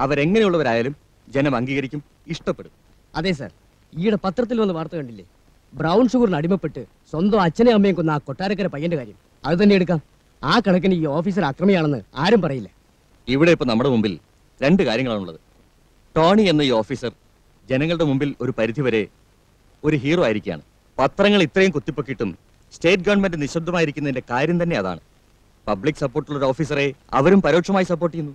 Speaker 5: അവരെങ്ങനെയുള്ളവരായാലും ജനം അംഗീകരിക്കും, ഇഷ്ടപ്പെടും.
Speaker 1: അതെ സാർ, ഈയിടെ പത്രത്തിൽ വന്ന വാർത്ത കണ്ടില്ലേ? ബ്രൗൺ ഷുഗറിന് അടിമപ്പെട്ട് സ്വന്തം അച്ഛനെയും അമ്മയും കൊന്ന ആ കൊട്ടാരക്കര പയ്യന്റെ കാര്യം. അത് തന്നെ എടുക്കാം. ആ കണക്കിന് ഈ ഓഫീസർ അക്രമിയാണെന്ന് ആരും പറയില്ല.
Speaker 5: ഇവിടെ ഇപ്പൊ നമ്മുടെ മുമ്പിൽ രണ്ട് കാര്യങ്ങളാണുള്ളത്. ടോണി എന്ന ഈ ഓഫീസർ ജനങ്ങളുടെ മുമ്പിൽ ഒരു പരിധിവരെ ഒരു ഹീറോ ആയിരിക്കുകയാണ്. പത്രങ്ങൾ ഇത്രയും കുത്തിപ്പൊക്കിയിട്ടും സ്റ്റേറ്റ് ഗവൺമെന്റ് നിശബ്ദമായിരിക്കുന്നതിന്റെ കാര്യം തന്നെ അതാണ്. പബ്ലിക് സപ്പോർട്ടുള്ള ഒരു ഓഫീസറെ അവരും പരോക്ഷമായി സപ്പോർട്ട് ചെയ്യുന്നു.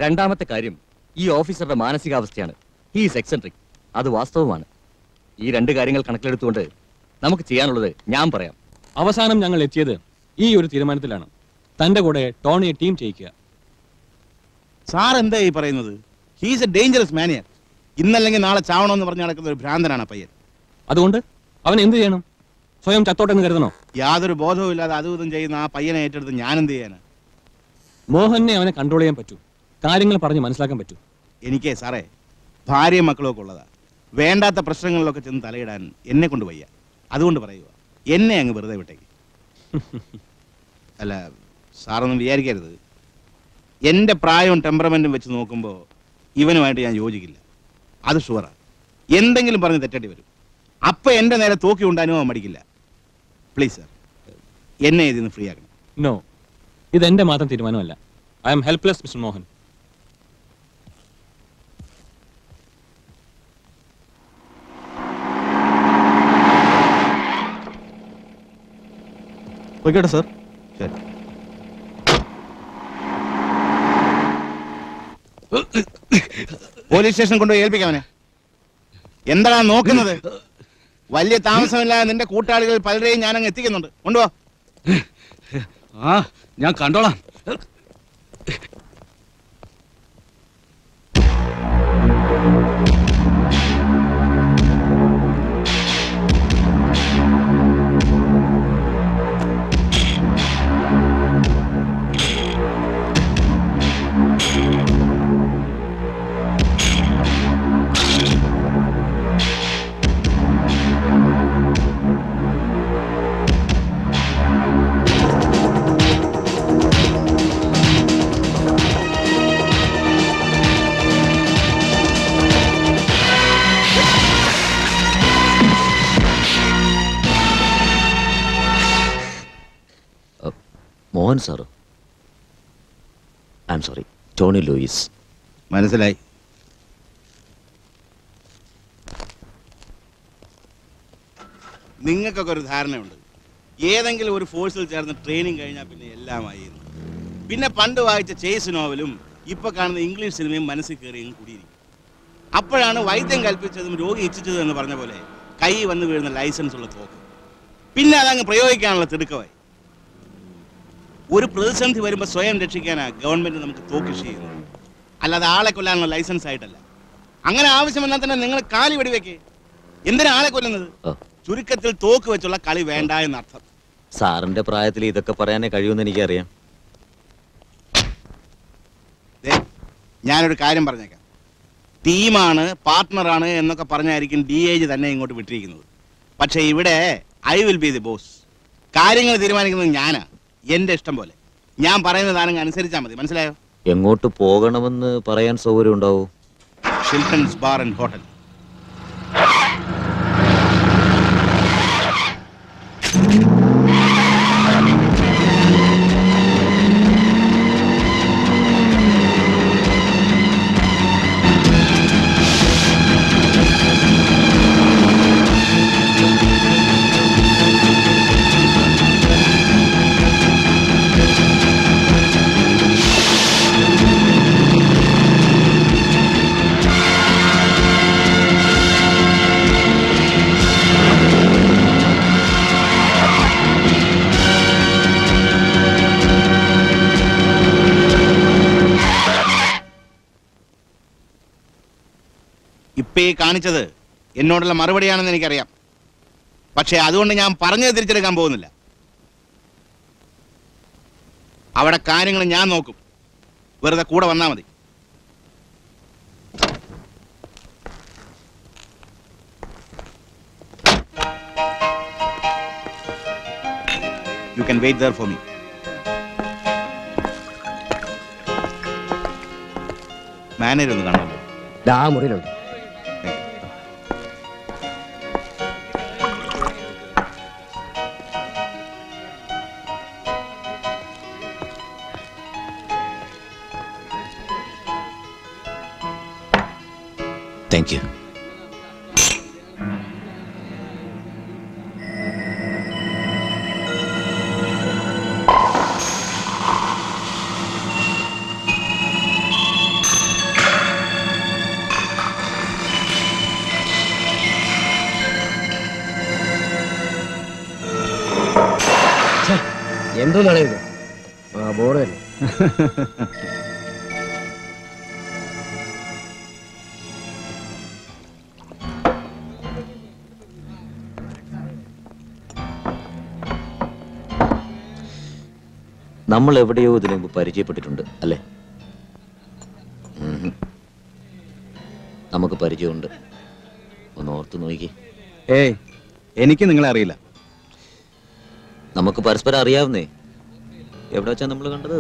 Speaker 5: രണ്ടാമത്തെ കാര്യം ഈ ഓഫീസറുടെ മാനസികാവസ്ഥയാണ്. He is eccentric. അത് വാസ്തവമാണ്. ഈ രണ്ട് കാര്യങ്ങൾ കണക്കിലെടുത്തുകൊണ്ട് നമുക്ക് ചെയ്യാനുള്ളത് ഞാൻ പറയാം.
Speaker 3: അവസാനം ഞങ്ങൾ എത്തിയത് ഈ ഒരു തീരുമാനത്തിലാണ്. തന്റെ കൂടെ ടോണിയെ ടീം ചെയ്യിക്കുക.
Speaker 6: സാർ എന്താ ഈ പറയുന്നത്? He's a dangerous maniac. ഇന്നല്ലെങ്കിൽ നാളെ ചാവണമെന്ന് പറഞ്ഞ് നടക്കുന്ന ഒരു ഭ്രാന്തനാണ് പയ്യൻ.
Speaker 3: അതുകൊണ്ട് അവൻ എന്ത് ചെയ്യണം? സ്വയം ചത്തോട്ടെന്ന് കരുതണോ?
Speaker 6: യാതൊരു ബോധവും ഇല്ലാതെ അതും ഇതും ചെയ്യുന്ന ആ പയ്യനെ ഏറ്റെടുത്ത് ഞാൻ എന്ത് ചെയ്യാനാ?
Speaker 3: മോഹനെ അവനെ കൺട്രോൾ ചെയ്യാൻ പറ്റൂ, കാര്യങ്ങൾ പറഞ്ഞ് മനസ്സിലാക്കാൻ പറ്റൂ.
Speaker 6: എനിക്കേ സാറേ ഭാര്യയും മക്കളും ഒക്കെ ഉള്ളതാ. വേണ്ടാത്ത പ്രശ്നങ്ങളിലൊക്കെ ചെന്ന് തലയിടാൻ എന്നെ കൊണ്ട് വയ്യ. അതുകൊണ്ട് പറയുക, എന്നെ അങ്ങ് വെറുതെ വിട്ടേക്ക്. അല്ല സാറൊന്നും വിചാരിക്കരുത്, എൻ്റെ പ്രായവും ടെമ്പറമെന്റും വെച്ച് നോക്കുമ്പോൾ ഇവനുമായിട്ട് ഞാൻ യോജിക്കില്ല. അത് ഷുവറാണ്. എന്തെങ്കിലും പറഞ്ഞ് തെറ്റേണ്ടി വരും. അപ്പം എൻ്റെ നേരെ തോക്കി കൊണ്ടാനും അവൻ മടിക്കില്ല. പ്ലീസ് സാർ, എന്നെ ഇതിന്ന് ഫ്രീ ആക്കണം.
Speaker 3: നോ, ഇതെന്റെ മാത്രം തീരുമാനമല്ല. I am helpless mister Mohan.
Speaker 10: Okay sir.
Speaker 6: ശരി. പോലീസ് സ്റ്റേഷൻ കൊണ്ടുപോയി ഏൽപ്പിക്കാവനെ. എന്താണ് നോക്കുന്നത്? വലിയ താമസമില്ലാതെ നിന്റെ കൂട്ടാളികൾ പലരെയും ഞാനങ്ങ് എത്തിക്കുന്നുണ്ട്. കൊണ്ടുപോ.
Speaker 11: ഞാൻ കണ്ടോളാം.
Speaker 5: മോഹൻ സാറോ? I am sorry, Tony Louis.
Speaker 6: മനസ്സിലായി. നിങ്ങൾക്കൊക്കെ ഒരു ധാരണയുണ്ട്, ഏതെങ്കിലും ഒരു ഫോഴ്സിൽ ചേർന്ന് ട്രെയിനിങ് കഴിഞ്ഞാൽ പിന്നെ എല്ലാമായി. പിന്നെ പണ്ട് വായിച്ച ചേസ് നോവലും ഇപ്പൊ കാണുന്ന ഇംഗ്ലീഷ് സിനിമയും മനസ്സിൽ കയറിയും കൂടിയിരിക്കും. അപ്പോഴാണ് വൈദ്യം കൽപ്പിച്ചതും രോഗി ഇച്ഛിച്ചതും എന്ന് പറഞ്ഞ പോലെ കൈ വന്ന് വീഴുന്ന ലൈസൻസ് ഉള്ള തോക്ക്. പിന്നെ അതങ്ങ് പ്രയോഗിക്കാനുള്ള തിടുക്കമായി. ഒരു പ്രതിസന്ധി വരുമ്പോൾ സ്വയം രക്ഷിക്കാനാ ഗവൺമെന്റ് നമുക്ക് തോക്ക് ഇഷ്യൂ ചെയ്യുന്നത്, അല്ലാതെ ആളെ കൊല്ലാനുള്ള ലൈസൻസ് ആയിട്ടല്ല. അങ്ങനെ ആവശ്യം വന്നാൽ തന്നെ നിങ്ങൾ കാലി വെടിവെക്കേ. എന്തിനാ ആളെ കൊല്ലുന്നത്? ചുരുക്കത്തിൽ തോക്ക് വെച്ചുള്ള കളി വേണ്ട എന്നർത്ഥം.
Speaker 5: സാറിന്റെ പ്രായത്തിൽ ഇതൊക്കെ പറയാനേ കഴിയുമെന്ന് എനിക്കറിയാം.
Speaker 6: ഞാനൊരു കാര്യം പറഞ്ഞേക്കാം. ടീമാണ്, പാർട്ട്ണറാണ് എന്നൊക്കെ പറഞ്ഞായിരിക്കും DIG തന്നെ ഇങ്ങോട്ട് വിട്ടിരിക്കുന്നത്. പക്ഷെ ഇവിടെ I will be the boss. കാര്യങ്ങൾ തീരുമാനിക്കുന്നത് ഞാനാ, എന്റെ ഇഷ്ടം പോലെ. ഞാൻ പറയുന്നത് ആണെങ്കിൽ അനുസരിച്ചാൽ മതി. മനസ്സിലായോ?
Speaker 5: എങ്ങോട്ട് പോകണമെന്ന് പറയാൻ സൗകര്യം ഉണ്ടാവോ?
Speaker 6: ഷിൽട്ടൺസ് ബാർ ആൻഡ് ഹോട്ടൽ. ഇപ്പൊ ഈ കാണിച്ചത് എന്നോടുള്ള മറുപടിയാണെന്ന് എനിക്കറിയാം. പക്ഷെ അതുകൊണ്ട് ഞാൻ പറഞ്ഞത് തിരിച്ചെടുക്കാൻ പോകുന്നില്ല. അവിടെ കാര്യങ്ങൾ ഞാൻ നോക്കും. വെറുതെ കൂടെ വന്നാ മതി. You can wait there for me. Manager ഒന്ന് കാണാമല്ലോ.
Speaker 1: ആ മുറിയിലുണ്ട്.
Speaker 2: Thank you.
Speaker 1: എന്തോ നടയത്? ആ ബോർഡ് തന്നെ.
Speaker 2: നമ്മൾ എവിടെയോ ഇതിനു മുമ്പ് പരിചയപ്പെട്ടിട്ടുണ്ട് അല്ലേ? നമുക്ക് പരിചയമുണ്ട്. ഒന്ന് ഓർത്ത് നോക്കി.
Speaker 10: ഏയ്, എനിക്ക് നിങ്ങളെ അറിയില്ല.
Speaker 2: നമുക്ക് പരസ്പരം അറിയാവുന്നേ. എവിടെ വെച്ചാ നമ്മൾ കണ്ടത്?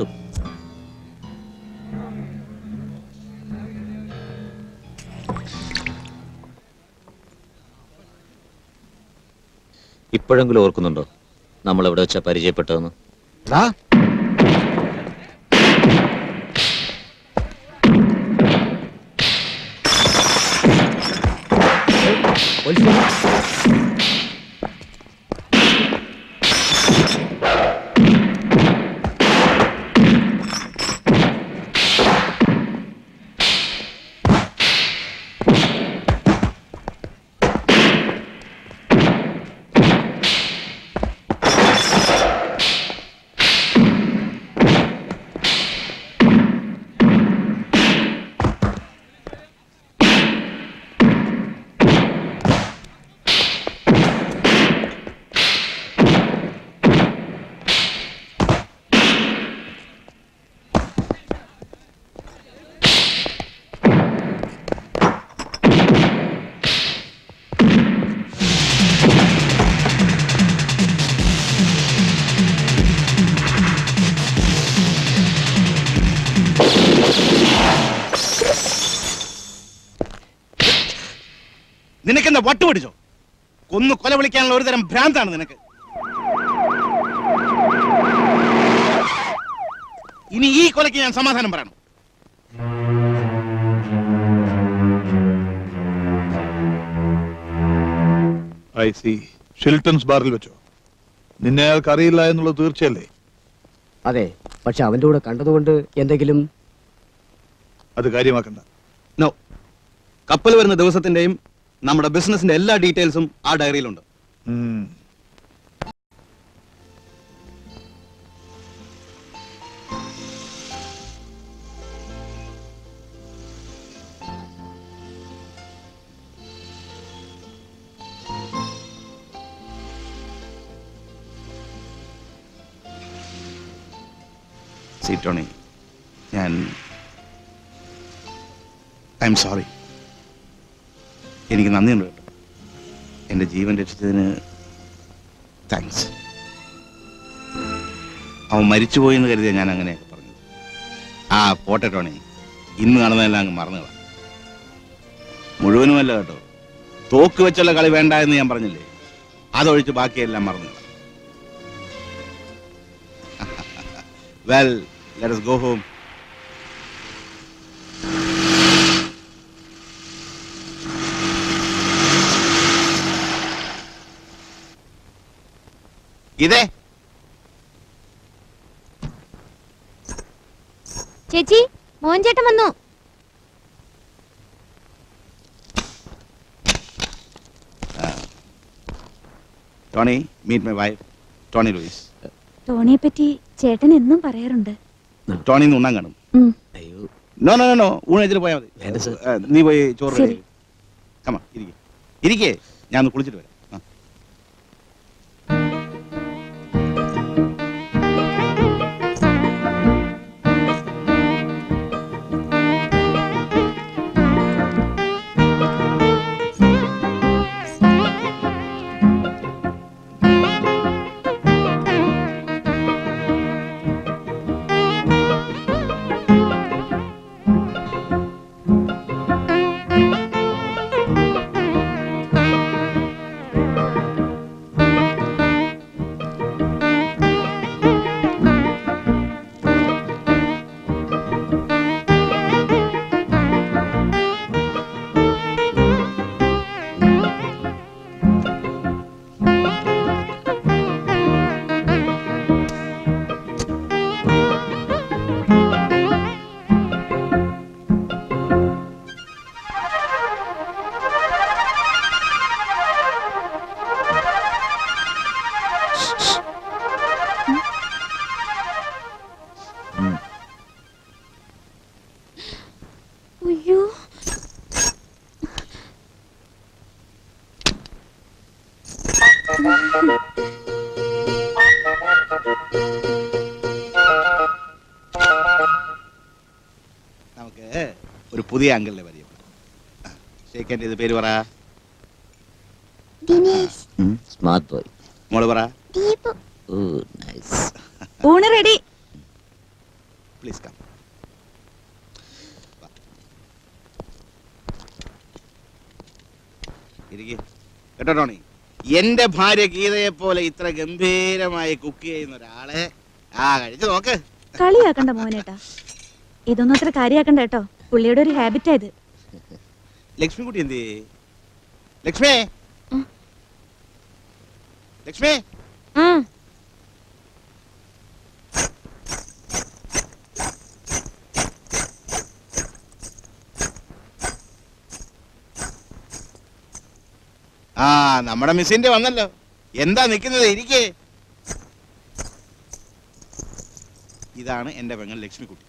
Speaker 2: ഇപ്പോഴെങ്കിലും ഓർക്കുന്നുണ്ടോ നമ്മൾ എവിടെ വെച്ചാ പരിചയപ്പെട്ടതെന്ന്?
Speaker 6: നിനക്കെന്താ വട്ടു പിടിച്ചോ? കൊന്നു കൊല വിളിക്കാനുള്ള ഒരു തരം ഭ്രാന്താണ് നിനക്ക്. ഇനി ഈ കൊലയ്ക്ക് ഞാൻ സമാധാനം പറയണം.
Speaker 4: I C. ഷിൽട്ടൺസ് ബാറിൽ വെച്ചോ? നിന്നെ അയാൾക്ക് അറിയില്ല എന്നുള്ളത് തീർച്ചയല്ലേ?
Speaker 1: അതെ, പക്ഷെ അവന്റെ കൂടെ കണ്ടതുകൊണ്ട് എന്തെങ്കിലും?
Speaker 4: അത് കാര്യമാക്കണ്ട.
Speaker 10: നോ, കപ്പൽ വരുന്ന ദിവസത്തിന്റെയും നമ്മുടെ ബിസിനസിന്റെ എല്ലാ ഡീറ്റെയിൽസും ആ ഡയറിയിലുണ്ട്.
Speaker 6: Tony, I am sorry. എനിക്ക് നന്ദിയുണ്ട് കേട്ടോ. എൻ്റെ ജീവൻ രക്ഷിച്ചതിന് താങ്ക്സ്. അവൻ മരിച്ചുപോയി എന്ന് കരുതിയാ ഞാൻ അങ്ങനെയൊക്കെ പറഞ്ഞത്. ആ പോട്ടെ ടോണി, ഇന്ന് നടന്നതെല്ലാം അങ്ങ് മറന്നുകളാം. മുഴുവനുമല്ല കേട്ടോ, തോക്ക് വെച്ചുള്ള കളി വേണ്ട എന്ന് ഞാൻ പറഞ്ഞില്ലേ, അതൊഴിച്ച് ബാക്കിയെല്ലാം മറന്നുകളാം. Well, let us go home. ഇതേ
Speaker 7: ചേച്ചി, മോഹൻചേട്ടൻ വന്നു.
Speaker 6: Tony, meet my wife Tony Louis.
Speaker 7: ടോണിയെ പറ്റി ചേട്ടൻ എന്നും പറയാറുണ്ട്.
Speaker 6: ടോണി ഇന്ന് ഉണ്ണാൻ കാണും.
Speaker 2: അയ്യോ,
Speaker 6: നോ നോ നോ, ഊണ് വെച്ചിട്ട് പോയാൽ മതി. നീ പോയി ചോറ്
Speaker 7: ശരി.
Speaker 6: ready ചെയ്യ്. കമാ ഇരിക്കേ ഞാൻ ഒന്ന് കുളിച്ചിട്ട് വരാം. ആ.
Speaker 7: അയ്യോ
Speaker 6: നമുക്ക് ഒരു പുതിയ അങ്കിളിനെ പരിചയപ്പെടാം. ഷേഖ് എൻ്റെ പേര് പറ.
Speaker 8: ദിനേശ്.
Speaker 2: Smart boy.
Speaker 6: മോള് പറ.
Speaker 8: ദീപു.
Speaker 7: ഊണ് റെഡി.
Speaker 6: Please come. കേട്ടോ ടോണി, എന്റെ ഭാര്യ ഗീതയെ പോലെ ഇത്ര ഗംഭീരമായി കുക്ക് ചെയ്യുന്ന ഒരാളെ കഴിച്ചു നോക്ക്.
Speaker 7: കളിയാക്കണ്ട മോനേട്ടാ, ഇതൊന്നും അത്ര കാര്യാക്കണ്ട കേട്ടോ. പുള്ളിയുടെ ഒരു ഹാബിറ്റാ ഇത്.
Speaker 6: ലക്ഷ്മി കുട്ടി എന്ത്? ലക്ഷ്മി, ലക്ഷ്മി, ആ നമ്മുടെ മിസ്സിന്റെ വന്നല്ലോ. എന്താ നിൽക്കുന്നത്? ഇരിക്കേ. ഇതാണ് എന്റെ പെങ്ങൾ ലക്ഷ്മിക്കുട്ടി.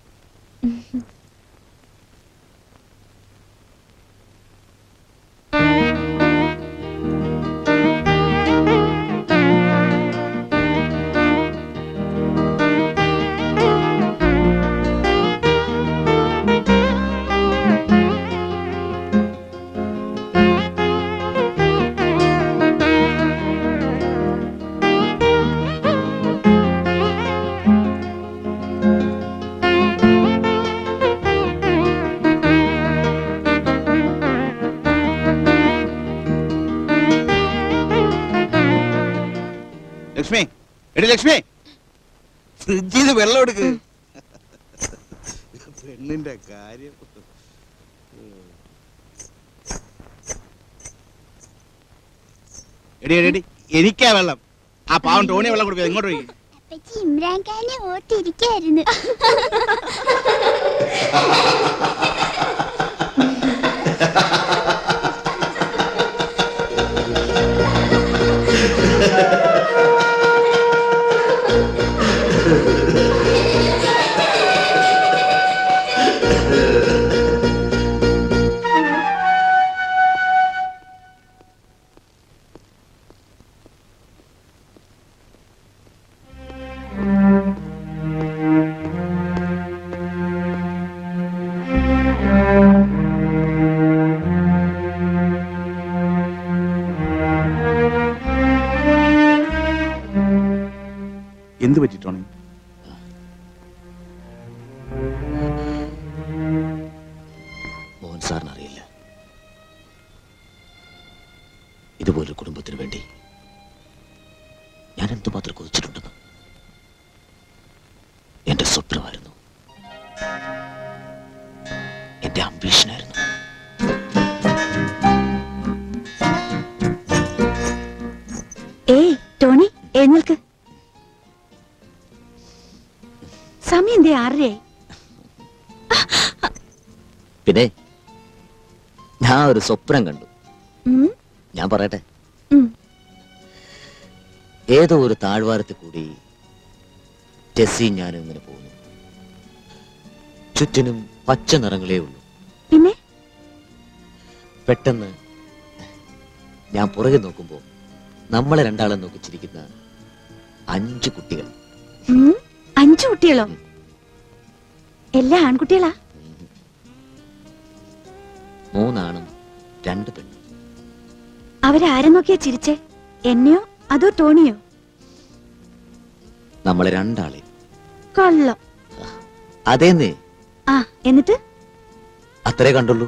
Speaker 6: ലക്ഷ്മി, എടി ലക്ഷ്മി, ഫ്രിഡ്ജിൽ നിന്ന് വെള്ളം എടുക്ക്. പെണ്ണിന്റെ കാര്യം. എടി എടി എടി, എനിക്കാ വെള്ളം. ആ പാവം ടോണി വെള്ളം കൊടുക്കുക. ഇങ്ങോട്ട് പോയി.
Speaker 8: അപ്പച്ചി ഇമ്രാൻഖാനെ ഓർത്തിരിക്കായിരുന്നു.
Speaker 6: എന്ത് പറ്റി ടോണി?
Speaker 2: മോഹൻ സാറിന് അറിയില്ല ഇതുപോലൊരു കുടുംബത്തിന് വേണ്ടി ഞാൻ എന്തുമാത്രം കൊതിച്ചിട്ടുണ്ടെന്ന്. എന്റെ സ്വപ്നമായിരുന്നു, എന്റെ അംബീഷനായിരുന്നു.
Speaker 7: ഏയ് ടോണി, എഴുന്നേൽക്ക്. സമയം എന്തേ 6:30?
Speaker 2: പിന്നെ ഞാൻ ഒരു സ്വപ്നം കണ്ടു. ഞാൻ പറയട്ടെ. ഏതോ ഒരു താഴ്വാരത്തിൽ കൂടി ടെസ്സിയും ഞാനും ഇങ്ങനെ പോകുന്നു. ചുറ്റിനും പച്ച നിറങ്ങളേ ഉള്ളൂ.
Speaker 7: പിന്നെ
Speaker 2: പെട്ടെന്ന്
Speaker 12: ഞാൻ പുറകെ നോക്കുമ്പോ നമ്മളെ രണ്ടാളെ നോക്കിച്ചിരിക്കുന്ന 5 കുട്ടികൾ.
Speaker 7: 5 കുട്ടികളോ? എല്ലാ ആൺകുട്ടികളാ?
Speaker 12: 3 ആണും 2 പെണ്ണും.
Speaker 7: അവരാരെ നോക്കിയാ ചിരിച്ചേ? എന്നെയോ അതോ ടോണിയോ?
Speaker 12: നമ്മളെ രണ്ടാളെ.
Speaker 7: കൊള്ളാം.
Speaker 12: അതേന്നേ.
Speaker 7: ആ, എന്നിട്ട്?
Speaker 12: അത്രേ കണ്ടുള്ളൂ.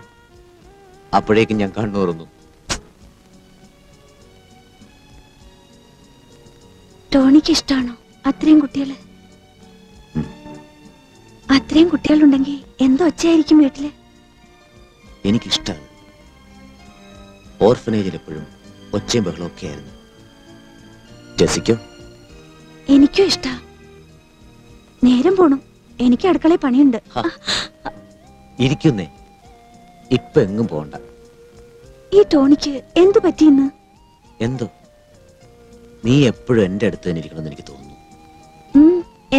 Speaker 12: അപ്പോഴേക്കും ഞാൻ കണ്ണൂർന്നു.
Speaker 7: ടോണിക്ക് ഇഷ്ടാണോ അത്രയും കുട്ടികള്? അത്രയും കുട്ടികളുണ്ടെങ്കിൽ എന്തോ ഒച്ചയായിരിക്കും വീട്ടില്.
Speaker 12: എനിക്കിഷ്ടാണ്. ഓർഫനേജിൽ എപ്പോഴും ഒച്ചയും ബഹളമൊക്കെ ആയിരുന്നു. ജെസിക്കോ?
Speaker 7: എനിക്കും ഇഷ്ടാ. നേരം പോണു, എനിക്ക് അടുക്കളയിൽ പണിയുണ്ട്.
Speaker 12: ഇരിക്കുന്നേ, ഇപ്പൊ എങ്ങും പോണ്ട.
Speaker 7: ഈ ടോണിക്ക് എന്തു പറ്റിയെന്ന്?
Speaker 12: എന്തോ നീ എപ്പോഴും എന്റെ അടുത്ത് തന്നെ ഇരിക്കണമെന്ന് എനിക്ക് തോന്നുന്നു.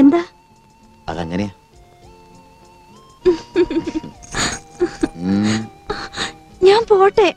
Speaker 7: എന്താ?
Speaker 12: അതങ്ങനെയാ.
Speaker 7: ഞാൻ പോട്ടെ.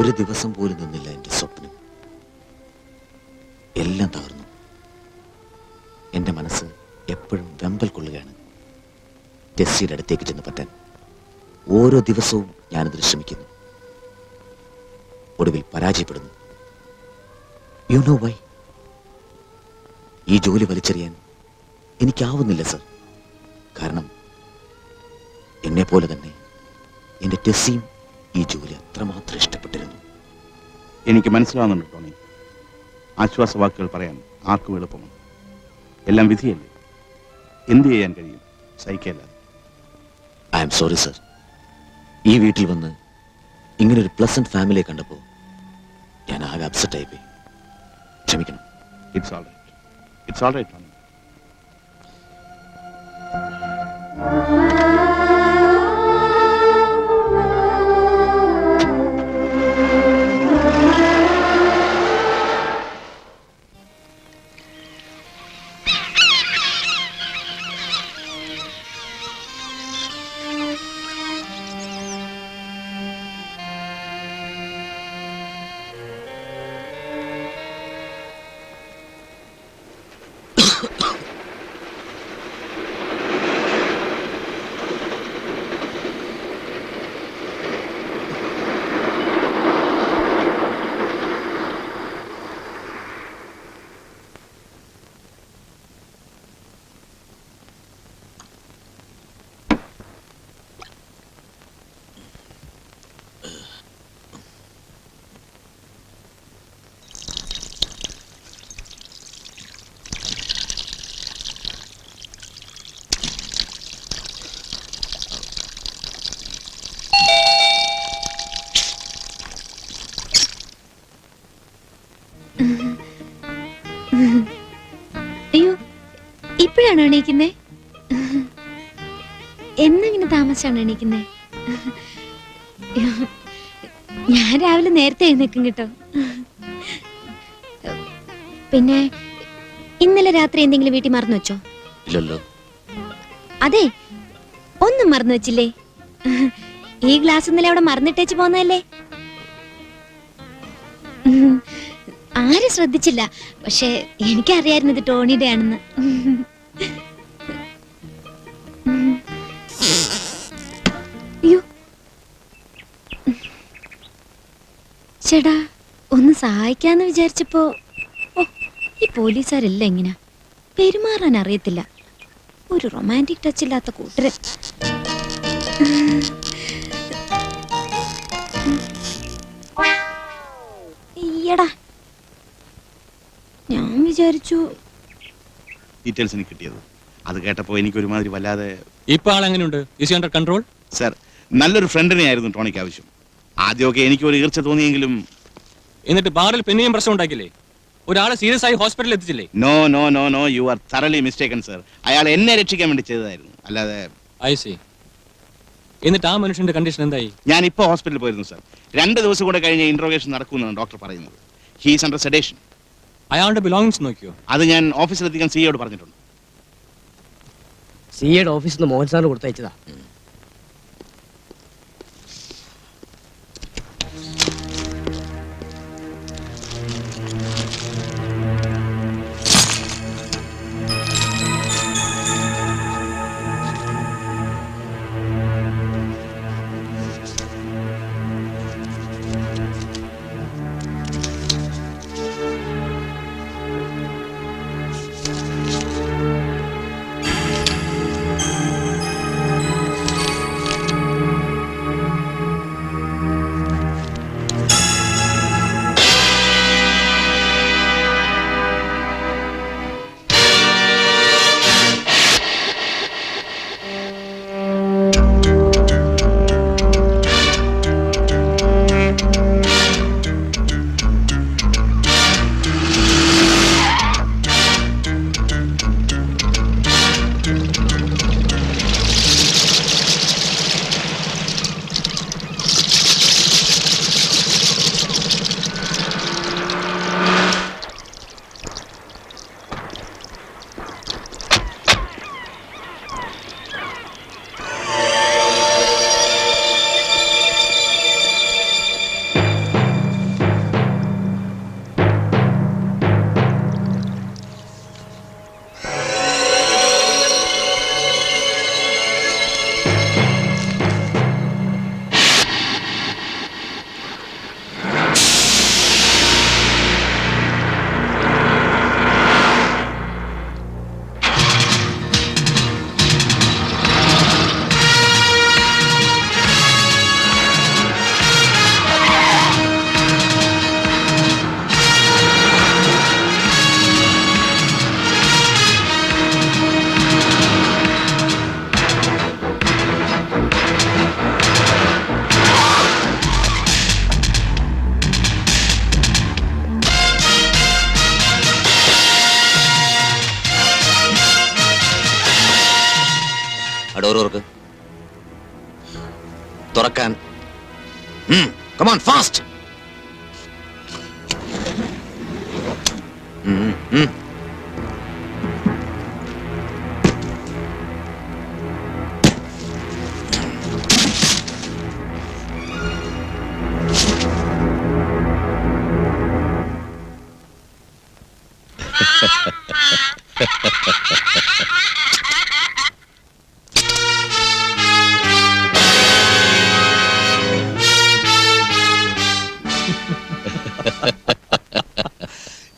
Speaker 12: ഒരു ദിവസം പോലും നിന്നില്ല എന്റെ സ്വപ്നം. എല്ലാം തകർന്നു. എന്റെ മനസ്സ് എപ്പോഴും വെമ്പൽ കൊള്ളുകയാണ്. ജെസ്സിയുടെ അടുത്തേക്ക് ചെന്ന് പറ്റാൻ ഓരോ ദിവസവും ഞാനതിന് ശ്രമിക്കുന്നു. ഒടുവിൽ പരാജയപ്പെടുന്നു. You know why? ഈ ജോലി വലിച്ചെറിയാൻ എനിക്കാവുന്നില്ല സർ. കാരണം എന്നെ പോലെ തന്നെ എന്റെ ടെസ്സിയും ഈ ജോലി അത്രമാത്രം ഇഷ്ടപ്പെട്ടിരുന്നു.
Speaker 6: എനിക്ക് മനസ്സിലാവുന്നുണ്ട് ടോണി. ആശ്വാസ വാക്കുകൾ പറയാൻ ആർക്കും എളുപ്പമാണ്. എല്ലാം വിധിയല്ലേ, എന്ത് ചെയ്യാൻ കഴിയും? സഹിക്കല്ല.
Speaker 12: I am sorry sir. ഈ വീട്ടിൽ വന്ന് ഇങ്ങനൊരു പ്ലസന്റ് ഫാമിലിയെ കണ്ടപ്പോൾ ഞാൻ ആകെ അപ്സെറ്റ് ആയിപ്പോയി. ക്ഷമിക്കണം.
Speaker 6: It's all right. It's all right Tony.
Speaker 7: അയ്യോ, ഇപ്പോഴാണോ എണീക്കുന്നേ? എന്നിങ്ങനെ താമസിച്ചാണ് എണീക്കുന്നേ? ഞാൻ രാവിലെ നേരത്തെ എഴുന്നേക്കും കേട്ടോ. പിന്നെ ഇന്നലെ രാത്രി എന്തെങ്കിലും വീട്ടിൽ മറന്നു വെച്ചോ?
Speaker 12: ഇല്ലല്ലോ.
Speaker 7: അതെ, ഒന്നും മറന്നു വെച്ചില്ലേ? ഈ ഗ്ലാസ് ഇന്നലെ അവിടെ മറന്നിട്ടേച്ച് പോന്നല്ലേ? ആരും ശ്രദ്ധിച്ചില്ല. പക്ഷെ എനിക്കറിയായിരുന്നു ഇത് ടോണിയുടെ ആണെന്ന്. അയ്യോ ചേട്ടാ, ഒന്ന് സഹായിക്കാന്ന് വിചാരിച്ചപ്പോ ഈ പോലീസുകാരെല്ലാം എങ്ങനെയാ പെരുമാറാൻ അറിയത്തില്ല. ഒരു റൊമാൻറ്റിക് ടച്ച് ഇല്ലാത്ത കൂട്ടര്. ഈയടാ, ഞാൻ വിചാരിച്ചു
Speaker 6: ഡീറ്റെയിൽസ് എനിക്ക് കിട്ടിയത്. അത് കേട്ടപ്പോൾ എനിക്കൊരുമാതിരി വല്ലാതെ
Speaker 3: ഇപ്പൊ ആളെങ്ങനെയുണ്ട്? Is under control?
Speaker 6: സർ, നല്ലൊരു ഫ്രണ്ടിനെ ആയിരുന്നു ടോണിക്ക് ആവശ്യം. ആദ്യമൊക്കെ എനിക്ക് ഒരു ഈർച്ച തോന്നിയെങ്കിലും
Speaker 3: എന്നിട്ട് ബാറിൽ പിന്നെയും പ്രശ്നം ഉണ്ടാക്കില്ലേ? ഒരാളെ സീരിയസ് ആയി ഹോസ്പിറ്റലിൽ എത്തിച്ചില്ലേ?
Speaker 6: No no no no, you are thoroughly mistaken sir. അയാൾ എന്നെ രക്ഷിക്കാൻ വേണ്ടി ചെയ്തതായിരുന്നു, അല്ലാതെ.
Speaker 3: I see. എന്നിട്ട് ആ മനുഷ്യന്റെ കണ്ടീഷൻ എന്തായി?
Speaker 6: ഞാൻ ഇപ്പോൾ ഹോസ്പിറ്റലിൽ പോയിരുന്നു സർ. 2 ദിവസം കൂടെ കഴിഞ്ഞ് ഇന്ററോഗേഷൻ നടക്കുമെന്നാണ് ഡോക്ടർ പറയുന്നത്. He's under sedation.
Speaker 3: അയാളുടെ ബിലോങ്ങിങ്സ് നോക്കിയോ?
Speaker 6: അത് ഞാൻ ഓഫീസിലെത്തിക്കാൻ സിയോട് പറഞ്ഞിട്ടുണ്ട്.
Speaker 1: സിയുടെ ഓഫീസിൽ നിന്ന് മോഹൻ സാറിന് കൊടുത്തയച്ചതാ.
Speaker 12: ഡോർക്ക് തുറക്കാൻ. Come on fast.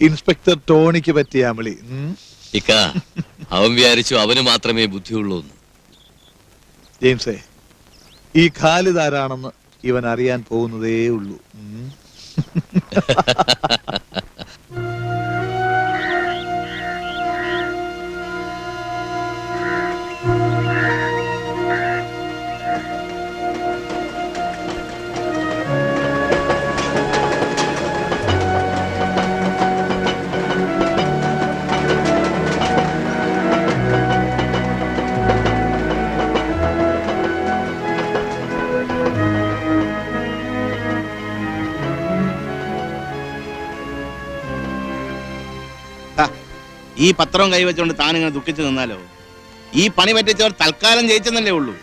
Speaker 4: ഇൻസ്പെക്ടർ ടോണിക്ക് പറ്റിയ അമളി.
Speaker 2: ഇക്ക, അവൻ വിചാരിച്ചു അവന് മാത്രമേ ബുദ്ധിയുള്ളൂ എന്ന്.
Speaker 4: ജെയിംസേ, ഈ ഖാലിദ് ആരാണെന്ന് ഇവൻ അറിയാൻ പോകുന്നതേ ഉള്ളൂ.
Speaker 6: ഈ പത്രവും കൈവച്ചുകൊണ്ട് താനിങ്ങനെ ദുഃഖിച്ചു നിന്നാലോ? ഈ പണി പറ്റിച്ചവർ തൽക്കാലം ജയിച്ചെന്നല്ലേ ഉള്ളൂ.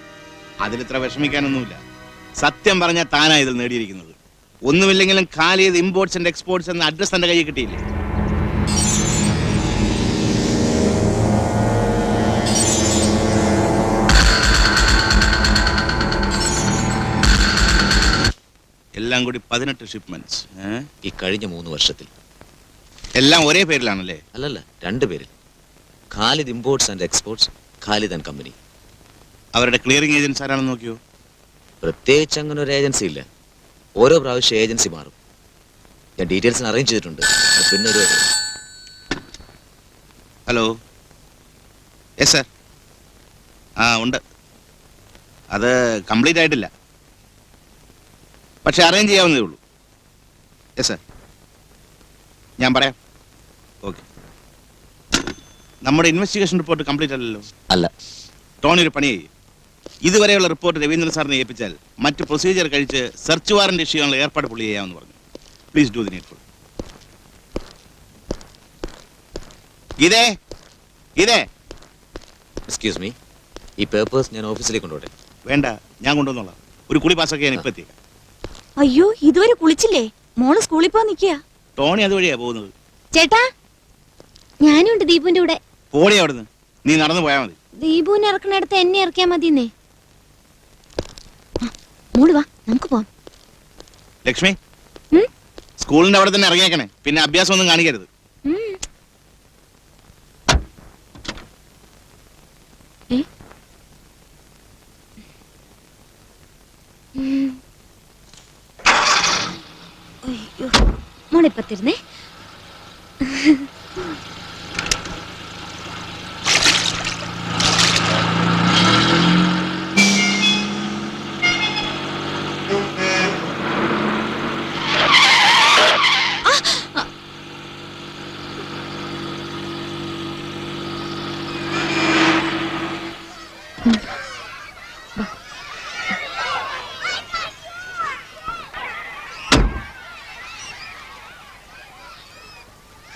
Speaker 6: അതിലിത്ര വിഷമിക്കാനൊന്നുമില്ല. സത്യം പറഞ്ഞാൽ താനാ ഇതിൽ നേടിയിരിക്കുന്നത്. ഒന്നുമില്ലെങ്കിലും ഖാലിദ് ഇമ്പോർട്ട്സ് ആൻഡ് എക്സ്പോർട്സ് എന്ന അഡ്രസ് തന്റെ കയ്യിൽ കിട്ടിയില്ലേ? എല്ലാം കൂടി 18 ഷിപ്മെന്റ്സ്.
Speaker 12: ഈ കഴിഞ്ഞ 3 വർഷത്തിൽ
Speaker 6: എല്ലാം ഒരേ പേരിലാണല്ലേ?
Speaker 12: അല്ലല്ല, 2 പേരിൽ. Khalid imports and exports, Khalid and company.
Speaker 6: അവരുടെ ക്ലിയറിംഗ് ഏജൻസ് ആരാണെന്ന് നോക്കിയോ?
Speaker 12: പ്രത്യേകിച്ച് അങ്ങനെ ഒരു ഏജൻസി ഇല്ല. ഓരോ പ്രാവശ്യം ഏജൻസി മാറും. ഞാൻ ഡീറ്റെയിൽസിന് അറേഞ്ച് ചെയ്തിട്ടുണ്ട്. പിന്നെ ഒരു
Speaker 6: ഹലോ. Yes sir. ഉണ്ട്. അത് കംപ്ലീറ്റ് ആയിട്ടില്ല, പക്ഷെ അറേഞ്ച് ചെയ്യാവുന്നതേ ഉള്ളൂ. യെസ് സർ, ഞാൻ പറയാം. ഓക്കെ. നമ്മുടെ ഇൻവെസ്റ്റിഗേഷൻ റിപ്പോർട്ട് കംപ്ലീറ്റ് അല്ലല്ലോ?
Speaker 12: അല്ല.
Speaker 6: ടോണി ഒരു പണി ചെയ്യും. ഇതുവരെയുള്ള റിപ്പോർട്ട് രവീന്ദ്രൻ സാറിനെ ഏൽപ്പിച്ചാൽ മറ്റ് പ്രൊസീജിയർ കഴിച്ച് സെർച്ച് വാറന്റ് ഇഷ്യൂ ചെയ്യാനുള്ള ഏർപ്പാട് പുള്ളി ചെയ്യാമെന്ന് പറഞ്ഞു. Please do the needful. ഇതേ
Speaker 12: എക്സ്ക്യൂസ് മീ, ഈ പേപ്പേഴ്സ് ഞാൻ ഓഫീസിലേക്ക് കൊണ്ടുപോട്ടെ?
Speaker 6: വേണ്ട, ഞാൻ കൊണ്ടുവന്നോളാം. ഒരു കുളി പാസ്സൊക്കെ ഞാൻ ഇപ്പൊ എത്തിയേക്കാം.
Speaker 7: അയ്യോ, ഇതുവരെ കുളിച്ചില്ലേ? മോള് സ്കൂളിൽ പോവാൻ നിക്കുക.
Speaker 6: ടോണി അതുവഴിയാ പോകുന്നത്.
Speaker 7: ചേട്ടാ, ഞാനും ഉണ്ട് ദീപുവിന്റെ കൂടെ.
Speaker 6: പോടി അവിടുന്ന്, നീ നടന്നു പോയാൽ മതി.
Speaker 7: ദീപുവിനെ ഇറക്കണടുത്ത് എന്നെ ഇറക്കിയാ മതിന്നേ. മോള് വാ, നമുക്ക് പോവാം.
Speaker 6: ലക്ഷ്മി,
Speaker 7: ഉം?
Speaker 6: സ്കൂളിന്റെ അവിടെ തന്നെ ഇറങ്ങിയേക്കണേ, പിന്നെ അഭ്യാസം ഒന്നും കാണിക്കരുത്.
Speaker 7: ഉം. ഏ? ഉം. അയ്യോ, മോളിപ്പത്തിരുന്നേ.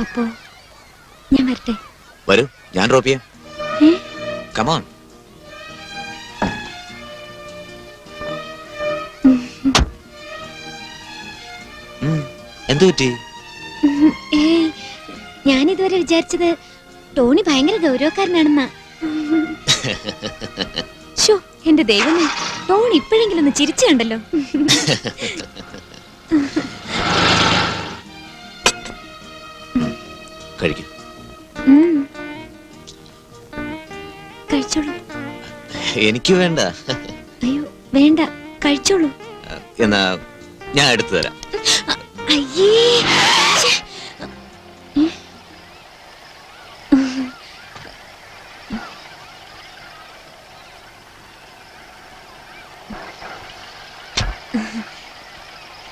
Speaker 7: അപ്പോ ഞാൻ വരട്ടെ?
Speaker 12: വരൂ, ഞാൻ ഡ്രോപ്പ് ചെയ്യാം. കമോൺ. എന്തു പറ്റി?
Speaker 7: ഏയ്, ഞാനിതുവരെ വിചാരിച്ചത് ടോണി ഭയങ്കര ഗൗരവക്കാരനാണെന്നാ. ശോ, എന്റെ ദൈവമേ, ടോണി ഇപ്പോഴെങ്കിലും ഒന്ന് ചിരിച്ചു കണ്ടല്ലോ.
Speaker 12: കഴിക്കും.
Speaker 7: കഴിച്ചോളൂ.
Speaker 12: എനിക്ക് വേണ്ട.
Speaker 7: അയ്യോ വേണ്ട, കഴിച്ചോളൂ.
Speaker 12: എന്നാ ഞാൻ എടുത്തു തരാം.
Speaker 7: അയ്യേ, ഛെ.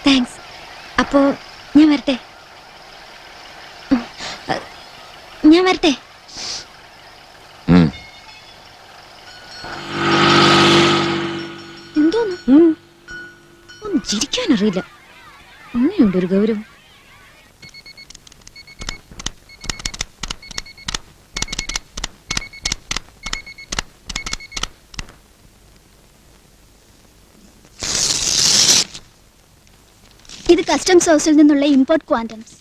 Speaker 7: താങ്ക്സ്. അപ്പോ ഞാൻ വരട്ടെ? ഞാൻ വരട്ടെ? എന്തോന്ന് ഒന്ന് ചിരിക്കാനറിയില്ല. അങ്ങനെയുണ്ട് ഒരു ഗൗരവം.
Speaker 8: ഇത് കസ്റ്റംസ് ഹൗസിൽ നിന്നുള്ള ഇമ്പോർട്ട് ക്വാണ്ടംസ്.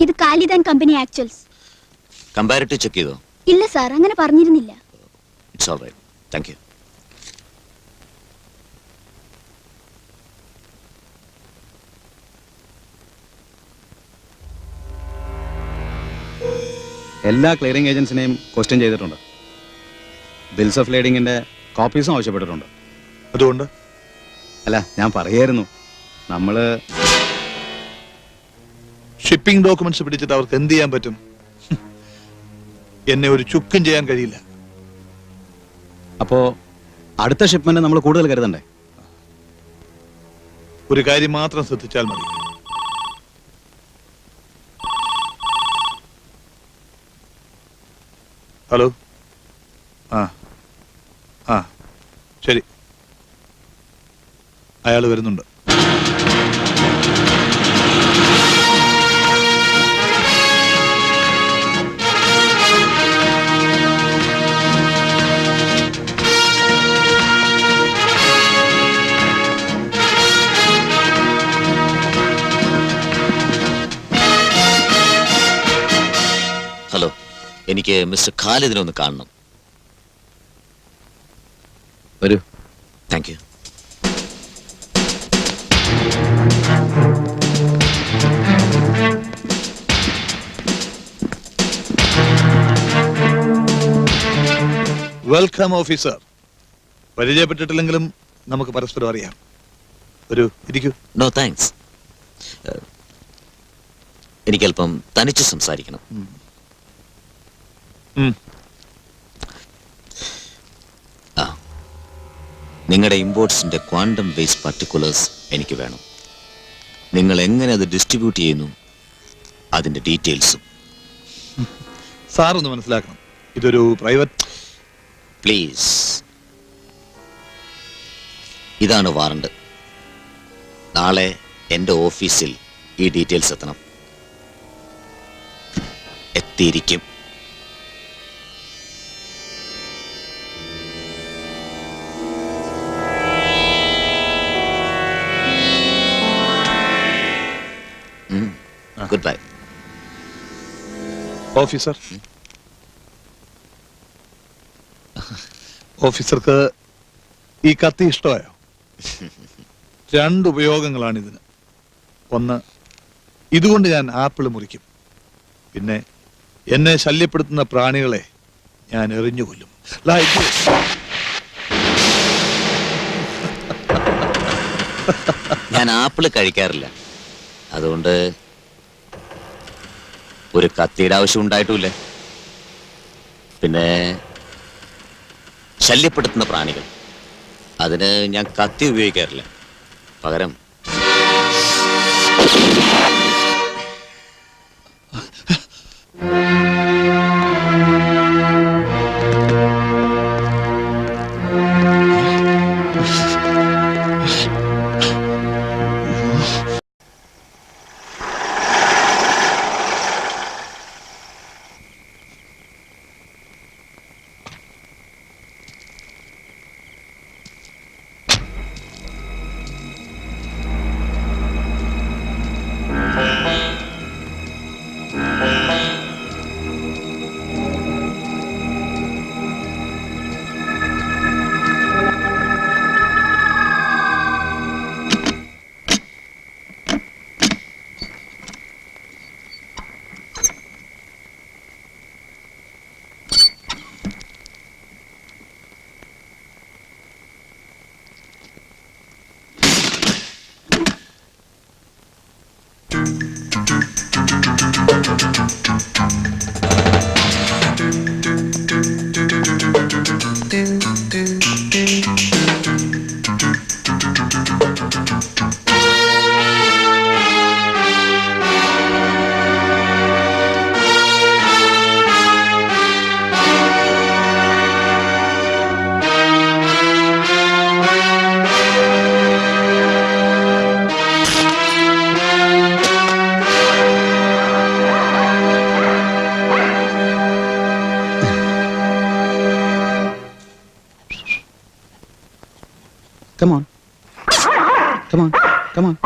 Speaker 8: ഇത് കാലിദാൻ കമ്പനി ആക്ച്വൽസ്.
Speaker 12: കമ്പാരിറ്റീവ് ചെക്ക് ചെയ്തോ?
Speaker 8: ഇല്ല സാർ, അങ്ങനെ പറഞ്ഞിരുന്നില്ല.
Speaker 12: It's all right, thank you.
Speaker 10: എല്ലാ ക്ലിയറിംഗ് ഏജൻസിനെയും ക്വസ്റ്റ്യൻ ചെയ്തിട്ടുണ്ട്. ബിൽസ് ഓഫ് ലേഡിങ്ങിന്റെ കോപ്പീസും ആവശ്യപ്പെട്ടിട്ടുണ്ട്.
Speaker 4: അതുകൊണ്ട്
Speaker 10: അല്ല, ഞാൻ പറയായിരുന്നു, നമ്മള്
Speaker 4: ഷിപ്പിംഗ് ഡോക്യുമെന്റ്സ് പിടിച്ചിട്ട് അവർക്ക് എന്ത് ചെയ്യാൻ പറ്റും? എന്നെ ഒരു ചുക്കും ചെയ്യാൻ കഴിയില്ല.
Speaker 10: അപ്പോ അടുത്ത ഷിപ്മെന്റ് നമ്മൾ കൂടുതൽ കരുതണ്ടേ?
Speaker 4: ഒരു കാര്യം മാത്രം ശ്രദ്ധിച്ചാൽ മതി. ഹലോ. ആ ശരി, അയാൾ വരുന്നുണ്ട്.
Speaker 12: ഹലോ, എനിക്ക് മിസ്റ്റർ ഖാലിദിനെ ഒന്ന് കാണണം.
Speaker 5: വരൂ.
Speaker 12: Thank you.
Speaker 4: Welcome officer. പരിചയപ്പെട്ടിട്ടില്ലെങ്കിലും നമുക്ക് പരസ്പരം അറിയാം. ഒരു ഇരിക്കൂ.
Speaker 12: No thanks. എനിക്കല്പം തനിച്ച് സംസാരിക്കണം. നിങ്ങളുടെ ഇമ്പോർട്ട്സിന്റെ ക്വാണ്ടം വേസ്റ്റ് പർട്ടിക്കുലേഴ്സ് എനിക്ക് വേണം. നിങ്ങൾ എങ്ങനെ അത് ഡിസ്ട്രിബ്യൂട്ട് ചെയ്യുന്നു അതിന്റെ ഡീറ്റെയിൽസും.
Speaker 4: സാർ ഒന്ന് മനസ്സിലാക്കണം, ഇതൊരു പ്രൈവറ്റ്.
Speaker 12: പ്ലീസ്. ഇതാണ് വാറണ്ട്. നാളെ എന്റെ ഓഫീസിൽ ഈ ഡീറ്റെയിൽസ് എത്തണം. എത്തിയിരിക്കും. Good bye.
Speaker 4: ഓഫീസർ, ഓഫീസർക്ക് ഈ കത്തി ഇഷ്ടമായോ? 2 ഉപയോഗങ്ങളാണ് ഇതിന്. ഒന്ന്, ഇതുകൊണ്ട് ഞാൻ ആപ്പിൾ മുറിക്കും. പിന്നെ എന്നെ ശല്യപ്പെടുത്തുന്ന പ്രാണികളെ ഞാൻ എറിഞ്ഞു കൊല്ലും. Like this.
Speaker 12: ഞാൻ ആപ്പിള് കഴിക്കാറില്ല, അതുകൊണ്ട് ഒരു കത്തിയുടെ ആവശ്യം ഉണ്ടായിട്ടുമില്ല. പിന്നെ ശല്യപ്പെടുത്തുന്ന പ്രാണികൾ, അതിന് ഞാൻ കത്തി ഉപയോഗിക്കാറില്ല. പകരം
Speaker 10: Come on. Come on. Come on.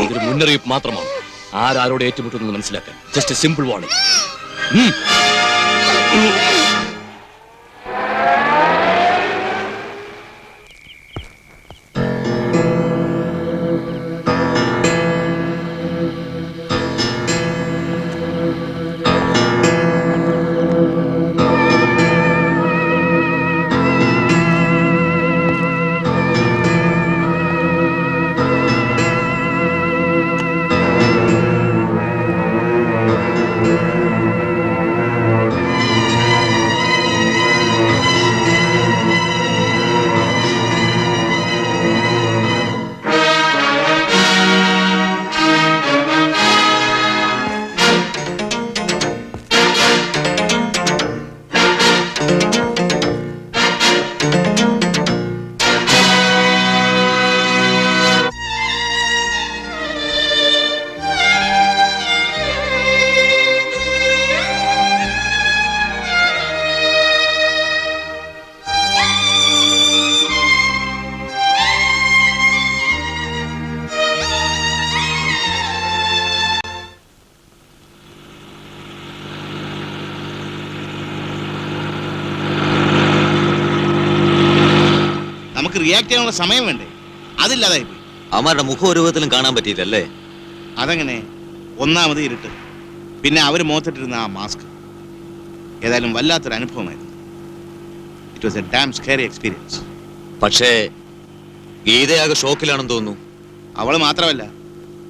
Speaker 2: ഇതൊരു മുന്നറിയിപ്പ് മാത്രമാണ്. ആരാരോട് ഏറ്റുമുട്ടുന്നത് മനസ്സിലാക്കാൻ. Just A simple warning.
Speaker 6: നമുക്ക് റിയാക്ട് ചെയ്യാനുള്ള സമയം വേണ്ടേ? അതില്ലാതായി പോയി.
Speaker 12: അവന്മാരുടെ മുഖം ഒരു വിധത്തിലും കാണാൻ പറ്റിയില്ലല്ലേ?
Speaker 6: അതെങ്ങനെ? ഒന്നാമത് ഇരുട്ട്, പിന്നെ അവർ മുഖത്തിട്ടിരുന്ന ആ മാസ്ക്. ഏതായാലും വല്ലാത്തൊരു അനുഭവമായിരുന്നു. It was A dam scary experience.
Speaker 12: പക്ഷേ ഗീതയാകെ ഷോക്കിലാണെന്ന് തോന്നുന്നു.
Speaker 6: അവൾ മാത്രമല്ല,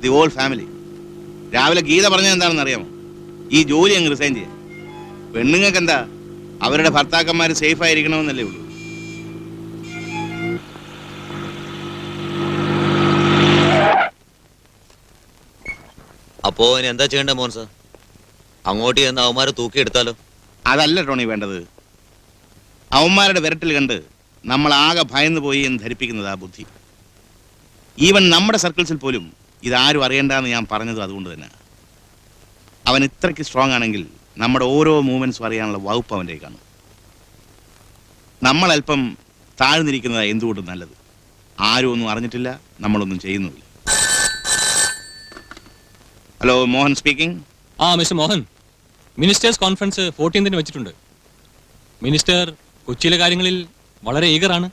Speaker 6: ദി ഹോൾ ഫാമിലി. രാവിലെ ഗീത പറഞ്ഞത് എന്താണെന്ന് അറിയാമോ? ഈ ജോലി അങ്ങ് റിസൈൻ ചെയ്യാൻ. പെണ്ണുങ്ങൾക്ക് എന്താ, അവരുടെ ഭർത്താക്കന്മാർ സേഫ് ആയിരിക്കണമെന്നല്ലേ ഉള്ളൂ.
Speaker 12: അപ്പോ ഇനി എന്താ ചെയ്യേണ്ട മോൻ സാർ? അങ്ങോട്ട് ചെന്ന് അവന്മാരെ തൂക്കിയെടുത്താലോ?
Speaker 6: അതല്ല ടോണി വേണ്ടത്. അവന്മാരുടെ വിരട്ടിൽ കണ്ട് നമ്മൾ ആകെ ഭയന്നു പോയി എന്ന് ധരിപ്പിക്കുന്നത് ആ ബുദ്ധി. ഈവൻ നമ്മുടെ സർക്കിൾസിൽ പോലും ഇതാരും അറിയണ്ടെന്ന് ഞാൻ പറഞ്ഞത് അതുകൊണ്ട് തന്നെ. അവൻ ഇത്രയ്ക്ക് സ്ട്രോങ് ആണെങ്കിൽ നമ്മുടെ ഓരോ മൂവ്മെന്റ്സും അറിയാനുള്ള വകുപ്പ് അവൻ്റെ കാണും. നമ്മളല്പം താഴ്ന്നിരിക്കുന്നതാണ് എന്തുകൊണ്ടും നല്ലത്. ആരും ഒന്നും അറിഞ്ഞിട്ടില്ല, നമ്മളൊന്നും ചെയ്യുന്നുമില്ല. Hello, Mohan speaking.
Speaker 3: Mister Mohan, ministers conference 14ന് വെച്ചിട്ടുണ്ട്. മിനിസ്റ്റർ കൊച്ചിയിലെ കാര്യങ്ങളിൽ വളരെ ഈഗറാണ്.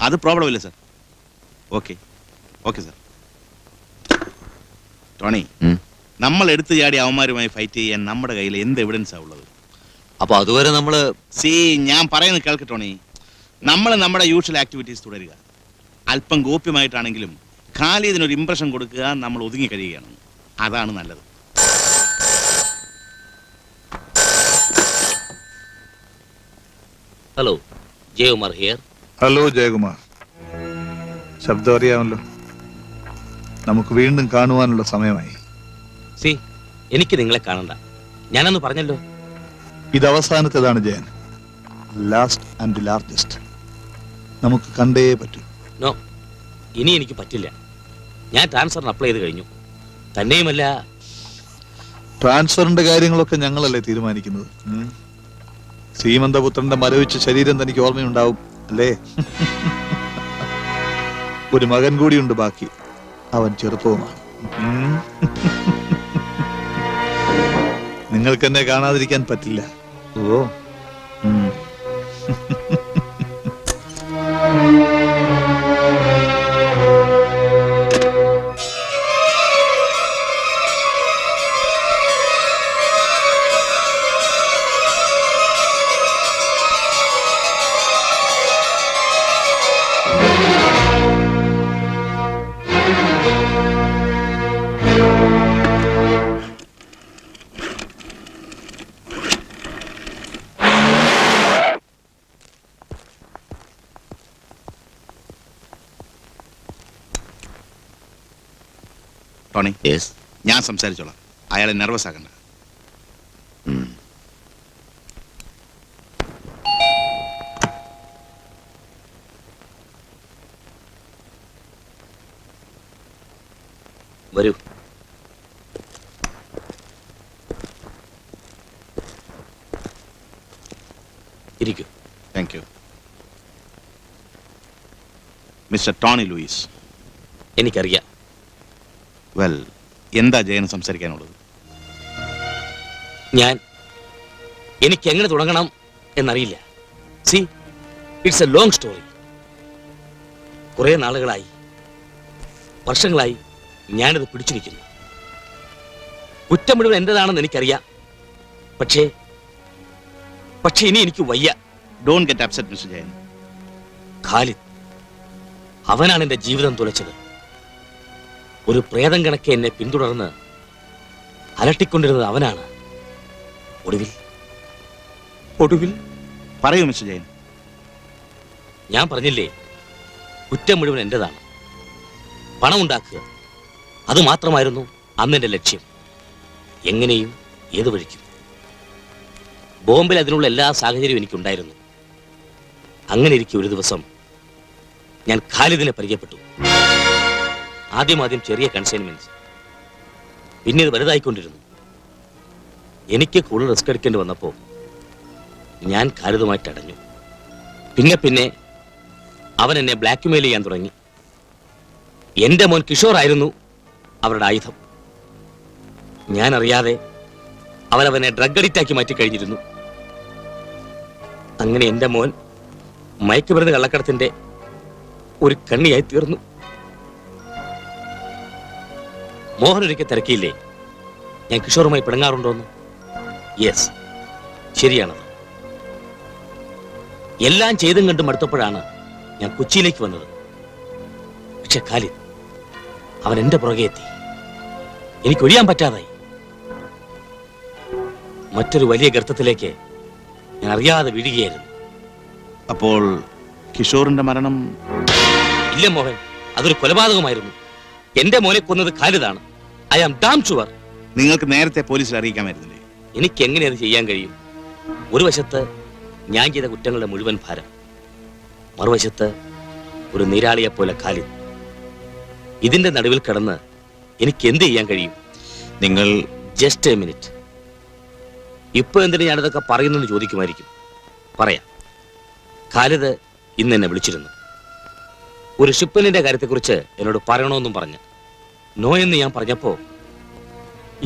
Speaker 6: അത് പ്രോബ്ലം ഇല്ല sir. Okay okay sir. Tony, നമ്മൾ എടുത്തു ചാടി അവന്മാരുമായി ഫൈറ്റ് ചെയ്യാൻ നമ്മുടെ കയ്യിൽ എന്ത് എവിഡൻസാണ് ഉള്ളത്?
Speaker 12: അപ്പൊ അതുവരെ നമ്മള്
Speaker 6: ഞാൻ പറയുന്നത് കേൾക്ക് ടോണി. നമ്മൾ നമ്മുടെ യൂഷ്വൽ ആക്ടിവിറ്റീസ് തുടരുക. അല്പം ഗോപ്യമായിട്ടാണെങ്കിലും ഖാലിദിനൊരു ഇംപ്രഷൻ കൊടുക്കുക, നമ്മൾ ഒതുങ്ങി കഴിയുകയാണ്. അതാണ് നല്ലത്.
Speaker 9: Hello, Jayakumar here.
Speaker 4: Hello Jayakumar, ശബ്ദം അറിയാമല്ലോ. നമുക്ക് വീണ്ടും കാണുവാനുള്ള സമയമായി.
Speaker 9: സി, എനിക്ക് നിങ്ങളെ കാണണ്ട, ഞാനന്ന് പറഞ്ഞല്ലോ.
Speaker 4: ഇത് അവസാനത്തേതാണ് ജയൻ, ലാസ്റ്റ് ആൻഡ് ലാർജസ്റ്റ്. നമുക്ക് കണ്ടേ പറ്റൂ.
Speaker 9: നോ, ഇനി എനിക്ക് പറ്റില്ല. ഞാൻ ട്രാൻസ്ഫറിന് അപ്ലൈ ചെയ്ത് കഴിഞ്ഞു. തന്നെയുമല്ല,
Speaker 4: ട്രാൻസ്ഫറിന്റെ കാര്യങ്ങളൊക്കെ ഞങ്ങളല്ലേ തീരുമാനിക്കുന്നത്. ശ്രീമന്തപുത്രന്റെ മരവിച്ച ശരീരം തനിക്ക് ഓർമ്മയുണ്ടാവും അല്ലേ? ഒരു മകൻ കൂടിയുണ്ട് ബാക്കി, അവൻ ചെറുപ്പവുമാണ്. നിങ്ങൾക്ക് എന്നെ കാണാതിരിക്കാൻ പറ്റില്ല. ഓ
Speaker 6: ടോണി, ഞാൻ സംസാരിച്ചോളാം. അയാളെ നെർവസ് ആക്കണ്ട.
Speaker 9: വരൂ. ഇരിക്കൂ.
Speaker 6: Thank you. Mister Tony Louis.
Speaker 9: എനിക്കറിയാം.
Speaker 6: വെൽ, എന്താ ജയൻ സംസാരിക്കാനുള്ളത്?
Speaker 9: എനിക്ക് എങ്ങനെ തുടങ്ങണം എന്നറിയില്ല. See, it's a long story. കുറെ നാളുകളായി, വർഷങ്ങളായി ഞാനിത് പിടിച്ചു നിൽക്കുന്നു. കുറ്റം മുഴുവൻ എന്റേതാണെന്ന് എനിക്കറിയാം. പക്ഷേ ഇനി എനിക്ക് വയ്യ.
Speaker 6: Don't get upset mister Jayan.
Speaker 9: Khalid, അവനാണ് എന്റെ ജീവിതം തുലച്ചത്. ഒരു പ്രേതം കണക്കെ എന്നെ പിന്തുടർന്ന് അലട്ടിക്കൊണ്ടിരുന്നത് അവനാണ്. ഒടുവിൽ
Speaker 6: പറയൂ മിസ്റ്റർ ജയൻ.
Speaker 9: ഞാൻ പറഞ്ഞില്ലേ, കുറ്റം മുഴുവൻ എന്റേതാണ്. പണം ഉണ്ടാക്കുക, അത് മാത്രമായിരുന്നു അന്ന് എന്റെ ലക്ഷ്യം. എങ്ങനെയും ഏത് വഴിക്കും. ബോംബെയിൽ അതിനുള്ള എല്ലാ സാഹചര്യവും എനിക്കുണ്ടായിരുന്നു. അങ്ങനെ ഇരിക്കെ ഒരു ദിവസം ഞാൻ ഖാലിദിനെ പരിചയപ്പെട്ടു. ആദ്യം ചെറിയ കൺസൈൻമെന്റ്സ്, പിന്നെ ഇത് വലുതായിക്കൊണ്ടിരുന്നു. എനിക്ക് കൂടുതൽ റിസ്ക് എടുക്കേണ്ടി വന്നപ്പോൾ ഞാൻ ഖാലിദുമായിട്ട് അടഞ്ഞു. പിന്നെ അവൻ എന്നെ ബ്ലാക്ക്മെയിൽ ചെയ്യാൻ തുടങ്ങി. എന്റെ മോൻ കിഷോർ ആയിരുന്നു അവരുടെ ആയുധം. ഞാൻ അറിയാതെ അവനെ ഡ്രഗ് അഡിക്റ്റാക്കി മാറ്റി കഴിഞ്ഞിരുന്നു. അങ്ങനെ എന്റെ മോൻ മയക്കുമരുന്ന് കള്ളക്കടത്തിന്റെ ഒരു കണ്ണിയായി തീർന്നു. മോഹൻ ഒരിക്കൽ തിരക്കിയില്ലേ ഞാൻ കിഷോറുമായി പിണങ്ങാറുണ്ടോന്ന്? യെസ്, ശരിയാണത്. എല്ലാം ചെയ്തും കണ്ടും അടുത്തപ്പോഴാണ് ഞാൻ കൊച്ചിയിലേക്ക് വന്നത്. പക്ഷെ ഖാലിദ്, അവൻ എന്റെ പുറകെ എത്തി. എനിക്കൊഴിയാൻ പറ്റാതായി. മറ്റൊരു വലിയ ഗർത്തത്തിലേക്ക് ഞാൻ അറിയാതെ വീഴുകയായിരുന്നു.
Speaker 6: അപ്പോൾ കിഷോറിന്റെ മരണം?
Speaker 9: ഇല്ല മോഹൻ, അതൊരു കൊലപാതകമായിരുന്നു. എന്റെ മോനെ കൊന്നത് ഖാലിദാണ്. I am damn sure.
Speaker 6: നിങ്ങൾക്ക് നേരത്തെ പോലീസിൽ അറിയിക്കാമായിരുന്നില്ലേ?
Speaker 9: എനിക്ക് എങ്ങനെ അത് ചെയ്യാൻ കഴിയും? ഒരു വശത്ത് ഞാൻ ചെയ്ത കുറ്റങ്ങളുടെ മുഴുവൻ ഭാരം, മറുവശത്ത് ഒരു നീരാളിയെ പോലെ ഖാലിദ്. ഇതിന്റെ നടുവിൽ കിടന്ന് എനിക്ക് എന്ത് ചെയ്യാൻ കഴിയും?
Speaker 12: നിങ്ങൾ
Speaker 9: ജസ്റ്റ് എ മിനിറ്റ്. ഇപ്പൊ എന്തിനു ഞാനിതൊക്കെ പറയുന്നെന്ന് ചോദിക്കുമായിരിക്കും. പറയാം. ഖാലിദ് ഇന്ന് എന്നെ വിളിച്ചിരുന്നു. ഒരു ഷിപ്മെന്റിന്റെ കാര്യത്തെക്കുറിച്ച് എന്നോട് പറയണമെന്നും പറഞ്ഞ്. നോ എന്ന് ഞാൻ പറഞ്ഞപ്പോ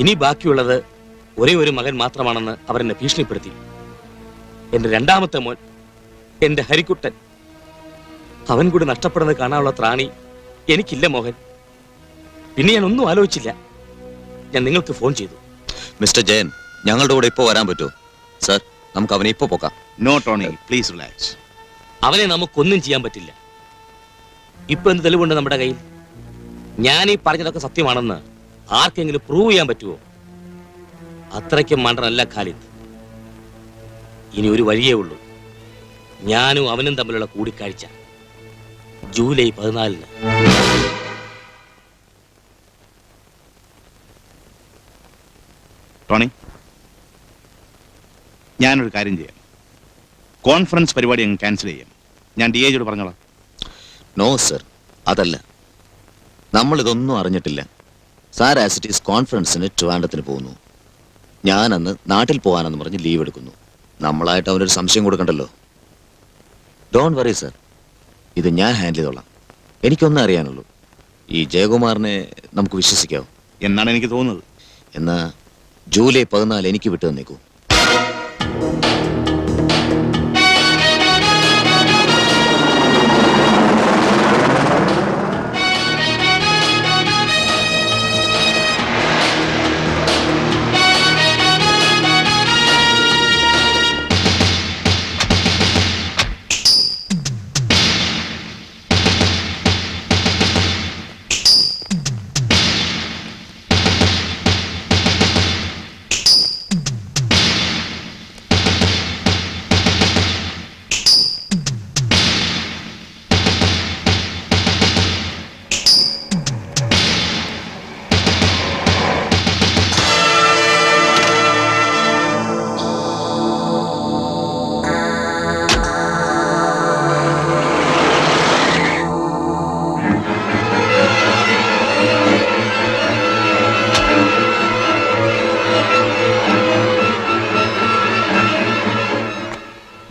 Speaker 9: ഇനി ബാക്കിയുള്ളത് ഒരേ ഒരു മകൻ മാത്രമാണെന്ന് അവരെന്നെ ഭീഷണിപ്പെടുത്തി. എന്റെ രണ്ടാമത്തെ മോൻ, എന്റെ ഹരിക്കുട്ടൻ, അവൻ കൂടി നഷ്ടപ്പെടുന്നത് കാണാനുള്ള ത്രാണി എനിക്കില്ല മോഹൻ. പിന്നെ ഞാൻ ഒന്നും ആലോചിച്ചില്ല. ഞാൻ നിങ്ങൾക്ക് ഫോൺ ചെയ്തു.
Speaker 12: മിസ്റ്റർ ജയൻ, ഞങ്ങളുടെ കൂടെ ഇപ്പോ വരാൻ പറ്റുമോ? സർ, നമുക്ക് അവനെ ഇപ്പോ പോകാം.
Speaker 6: No Tony, please relax.
Speaker 9: അവനെ നമുക്കൊന്നും ചെയ്യാൻ പറ്റില്ല. ഇപ്പൊ എന്ത് തെളിവുണ്ട് നമ്മുടെ കയ്യിൽ? ഞാൻ ഈ പറഞ്ഞതൊക്കെ സത്യമാണെന്ന് ആർക്കെങ്കിലും പ്രൂവ് ചെയ്യാൻ പറ്റുമോ? അത്രയ്ക്കും മണ്ടനല്ല ഖാലിദ്. ഇനി ഒരു വഴിയേ ഉള്ളൂ. ഞാനും അവനും തമ്മിലുള്ള കൂടിക്കാഴ്ച ജൂലൈ 14.
Speaker 6: ടോണി, ഞാനൊരു കാര്യം ചെയ്യാം. കോൺഫറൻസ് പരിപാടി അങ്ങ് ക്യാൻസൽ ചെയ്യാം. ഞാൻ DIGയോട് പറഞ്ഞോളാം.
Speaker 12: നോ സർ, അതല്ല. നമ്മൾ ഇതൊന്നും അറിഞ്ഞിട്ടില്ല. സാർ ആസ് ഇറ്റ് ഈസ് കോൺഫറൻസിന് ട്രിവാൻഡ്രത്തിന് പോകുന്നു. ഞാൻ അന്ന് നാട്ടിൽ പോകാനെന്ന് പറഞ്ഞ് ലീവ് എടുക്കുന്നു. നമ്മളായിട്ട് അവനൊരു സംശയം കൊടുക്കണ്ടല്ലോ. ഡോണ്ട് വറി സർ, ഇത് ഞാൻ ഹാൻഡിൽ ചെയ്തോളാം. എനിക്കൊന്നും അറിയാനുള്ളൂ. ഈ ജയകുമാറിനെ നമുക്ക് വിശ്വസിക്കാവോ?
Speaker 6: എന്നാണ് എനിക്ക് തോന്നുന്നത്.
Speaker 12: എന്നാ ജൂലൈ 14 എനിക്ക് വിട്ടു തന്നേക്കൂ.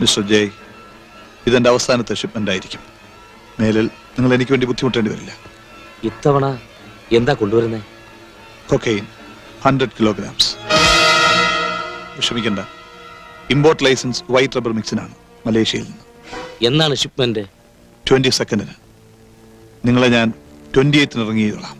Speaker 4: മിസ്റ്റർ ജയ്, ഇതെന്റെ അവസാനത്തെ ഷിപ്മെന്റ് ആയിരിക്കും. മേലിൽ നിങ്ങൾ എനിക്ക് വേണ്ടി ബുദ്ധിമുട്ടേണ്ടി വരില്ല.
Speaker 9: ഇത്തവണ എന്താ കൊണ്ടുവരുന്നേ?
Speaker 4: Cocaine 100 kilograms. വിഷമിക്കണ്ട, ഇമ്പോർട്ട് ലൈസൻസ് വൈറ്റ് റബ്ബർ മിക്സിനാണ് മലേഷ്യയിൽ നിന്ന്.
Speaker 9: എന്നാണ് ഷിപ്മെന്റ്?
Speaker 4: 22 നിങ്ങളെ ഞാൻ 28 ഇറങ്ങി ചെയ്തോളാം.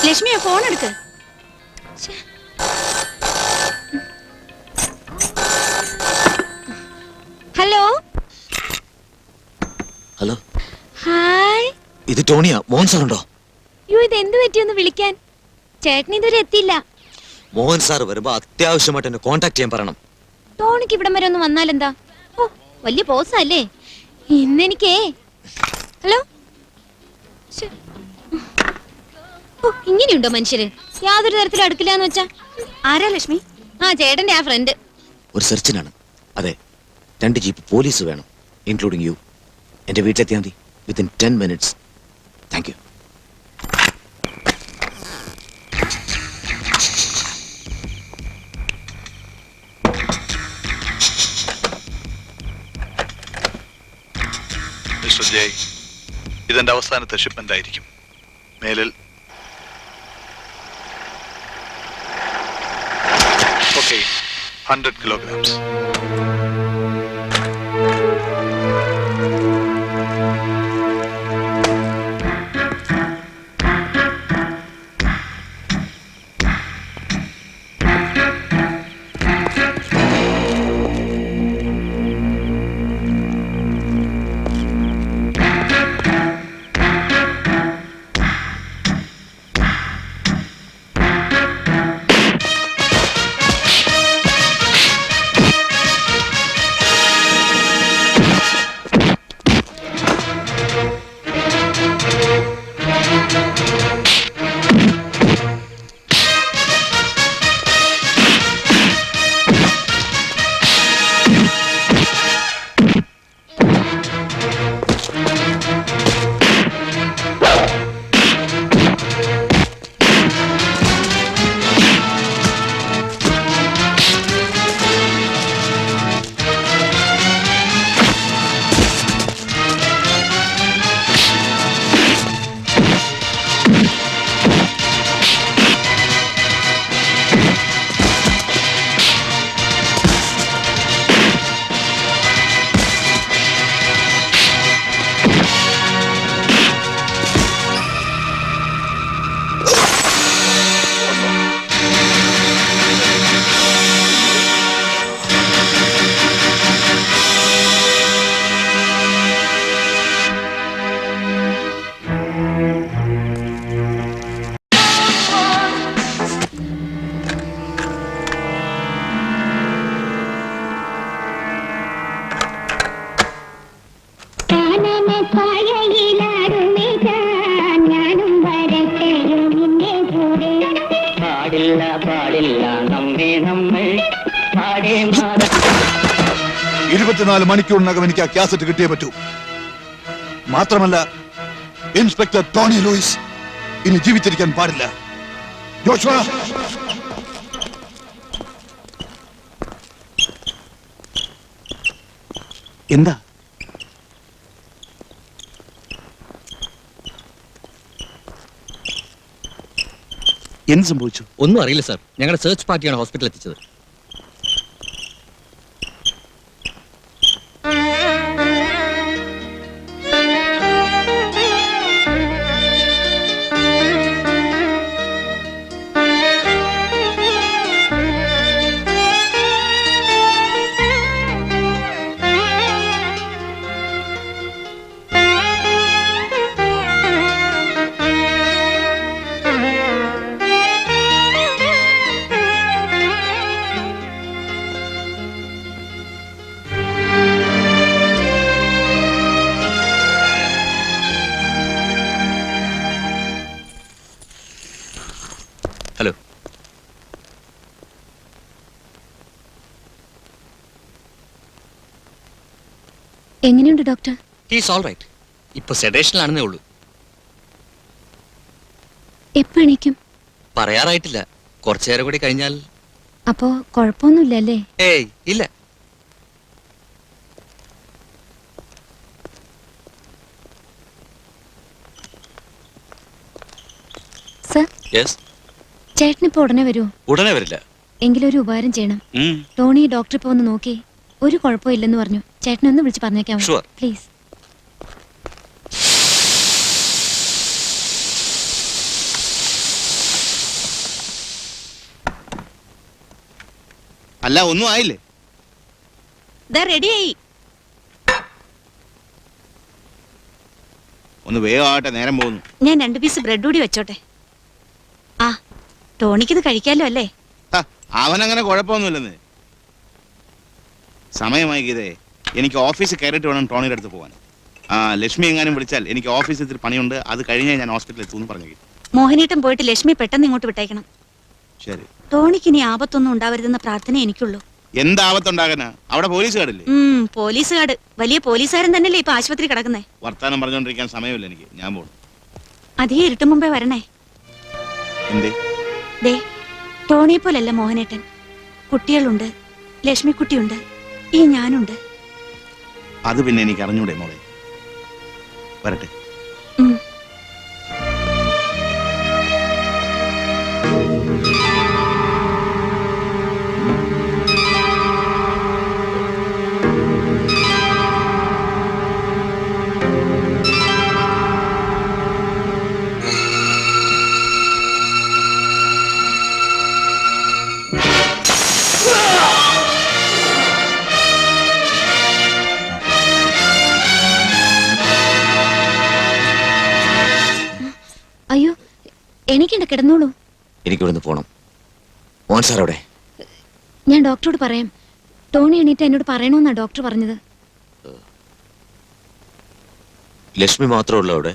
Speaker 7: ലക്ഷ്മിയെ ഫോൺ എടുക്ക്. Hello
Speaker 12: hello,
Speaker 7: hi.
Speaker 12: ഇത് ടോണിയാ. മോഹൻ സാർ ഉണ്ടോ?
Speaker 7: യോ, ഇത് എന്ത് പറ്റിയൊന്ന് വിളിക്കാൻ? ചേട്ടൻ ഇതുവരെ എത്തിയില്ല.
Speaker 12: മോഹൻ സാർ വരുമ്പോ അത്യാവശ്യമായിട്ട് എന്നെ കോൺടാക്ട് ചെയ്യാൻ പറയണം.
Speaker 7: ടോണിക്ക് ഇവിടം വരെ ഒന്ന് വന്നാലെന്താ? ഓ, വലിയ പോസല്ലേ ഇന്നെനിക്കേ. ഹലോ. ഓ, ഇങ്ങനെയുണ്ടോ മനുഷ്യര്? യാതൊരു തരത്തിലും അടുക്കില്ലാന്ന് വെച്ചാ. ആരാ ലക്ഷ്മി? ആ, ചേട്ടന്റെ ആ ഫ്രണ്ട്.
Speaker 12: ഒരു സെർച്ചിനാണ്. അതെ, 2 ജീപ്പ് പോലീസ് വേണം, ഇൻക്ലൂഡിംഗ് യു. എന്റെ വീട്ടിലെത്തിയാൽ മതി, within 10 minutes. Thank you.
Speaker 4: Mister Jay, ഇതെന്റെ അവസാനത്തെ ഷിപ്മെന്റ് ആയിരിക്കും. മേലിൽ കൊക്കെയിൻ 100 kilograms. 24 മണിക്കൂറിനകം എനിക്ക് ആ കാസറ്റ് കിട്ടിയേ പറ്റൂ. മാത്രമല്ല ഇൻസ്പെക്ടർ ടോണി ലൂയിസ് ഇനി ജീവിച്ചിരിക്കാൻ പാടില്ല. ജോഷുവ,
Speaker 6: എന്താ? എന്ത് സംഭവിച്ചു?
Speaker 5: ഒന്നും അറിയില്ല സാർ. ഞങ്ങളുടെ സെർച്ച് പാർട്ടിയാണ് ഹോസ്പിറ്റലിൽ എത്തിച്ചത്. ഹലോ.
Speaker 7: എങ്ങനെയുണ്ട് ഡോക്ടർ?
Speaker 5: He's all right. ഇപ്പൊ സെഡേഷനിലാണെന്നേ ഉള്ളൂ.
Speaker 7: എപ്പോ എണീക്കും?
Speaker 5: പറയാറായിട്ടില്ല. കുറച്ചു നേരം കൂടി കഴിഞ്ഞാൽ.
Speaker 7: അപ്പോ കുഴപ്പമൊന്നുമില്ല അല്ലേ?
Speaker 5: ഏയ് ഇല്ല.
Speaker 7: Sir,
Speaker 5: yes.
Speaker 7: ചേട്ടനിപ്പോ ഉടനെ വരുമോ?
Speaker 5: ഉടനെ വരില്ല.
Speaker 7: എങ്കിലും ഒരു ഉപകാരം ചെയ്യണം. ടോണി ഡോക്ടർ ഇപ്പൊ ഒന്ന് നോക്കി ഒരു കുഴപ്പമില്ലെന്ന് പറഞ്ഞു. ചേട്ടനൊന്ന് വിളിച്ച് പറഞ്ഞേക്കാമോ?
Speaker 5: Sure.
Speaker 7: പ്ലീസ്.
Speaker 6: അല്ല, ഒന്നും ആയില്ലേ?
Speaker 7: റെഡിയായി.
Speaker 6: ഒന്ന് വേഗം ആവട്ടെ, നേരം പോകുന്നു.
Speaker 7: ഞാൻ 2 പീസ് ബ്രെഡ് കൂടി വെച്ചോട്ടെ. ആ, ടോണിക്കിത് കഴിക്കാലോ അല്ലേ?
Speaker 6: അവനങ്ങനെ കുഴപ്പമൊന്നുമില്ലെന്ന്. സമയമായി ഗീതേ, എനിക്ക് ഓഫീസിൽ കയറിയിട്ട് വേണം ടോണിയുടെ അടുത്ത് പോകാൻ. ലക്ഷ്മി എങ്ങാനും വിളിച്ചാൽ എനിക്ക് ഓഫീസിൽ ഇത്തിരി പണിയുണ്ട്, അത് കഴിഞ്ഞേ ഞാൻ ഹോസ്പിറ്റലിൽ എത്തുമെന്ന് പറഞ്ഞു.
Speaker 7: മോഹനേട്ടൻ പോയിട്ട് ലക്ഷ്മി പെട്ടെന്ന് ഇങ്ങോട്ട് വിട്ടേക്കണം.
Speaker 6: ശരി.
Speaker 7: ടോണിക്ക് ഇനി ആപത്തൊന്നും ഉണ്ടാവരുതെന്ന പ്രാർത്ഥന എനിക്കുള്ളൂ.
Speaker 6: എന്താപത്തുണ്ടാകാനാ? അവിടെ പോലീസുകാരില്ലേ?
Speaker 7: പോലീസുകാട് വലിയ പോലീസുകാരൻ തന്നെയല്ലേ ഇപ്പൊ ആശുപത്രി കിടക്കുന്നേ.
Speaker 6: വർത്താനം പറഞ്ഞുകൊണ്ടിരിക്കാൻ സമയമില്ല എനിക്ക്, ഞാൻ പോണു.
Speaker 7: അധികം ഇരുട്ടു മുമ്പേ വരണേ.
Speaker 6: എന്തേ?
Speaker 7: ദേ, ടോണിയെ പോലല്ല മോഹനേട്ടൻ. കുട്ടികളുണ്ട്, ലക്ഷ്മിക്കുട്ടിയുണ്ട്, ഈ ഞാനുണ്ട്.
Speaker 6: അത് പിന്നെ എനിക്ക് അറിഞ്ഞൂടെ മോളെ. വരട്ടെ.
Speaker 7: അയ്യോ, എനിക്കുണ്ട്, കിടന്നോളൂ.
Speaker 12: എനിക്കിവിടുന്ന് പോണം. മോഹൻ സാർ അവിടെ?
Speaker 7: ഞാൻ ഡോക്ടറോട് പറയാം. ടോണി എണീറ്റ് എന്നോട് പറയണമെന്നാ ഡോക്ടർ പറഞ്ഞത്.
Speaker 12: ലക്ഷ്മി മാത്രമേ ഉള്ളൂ അവിടെ?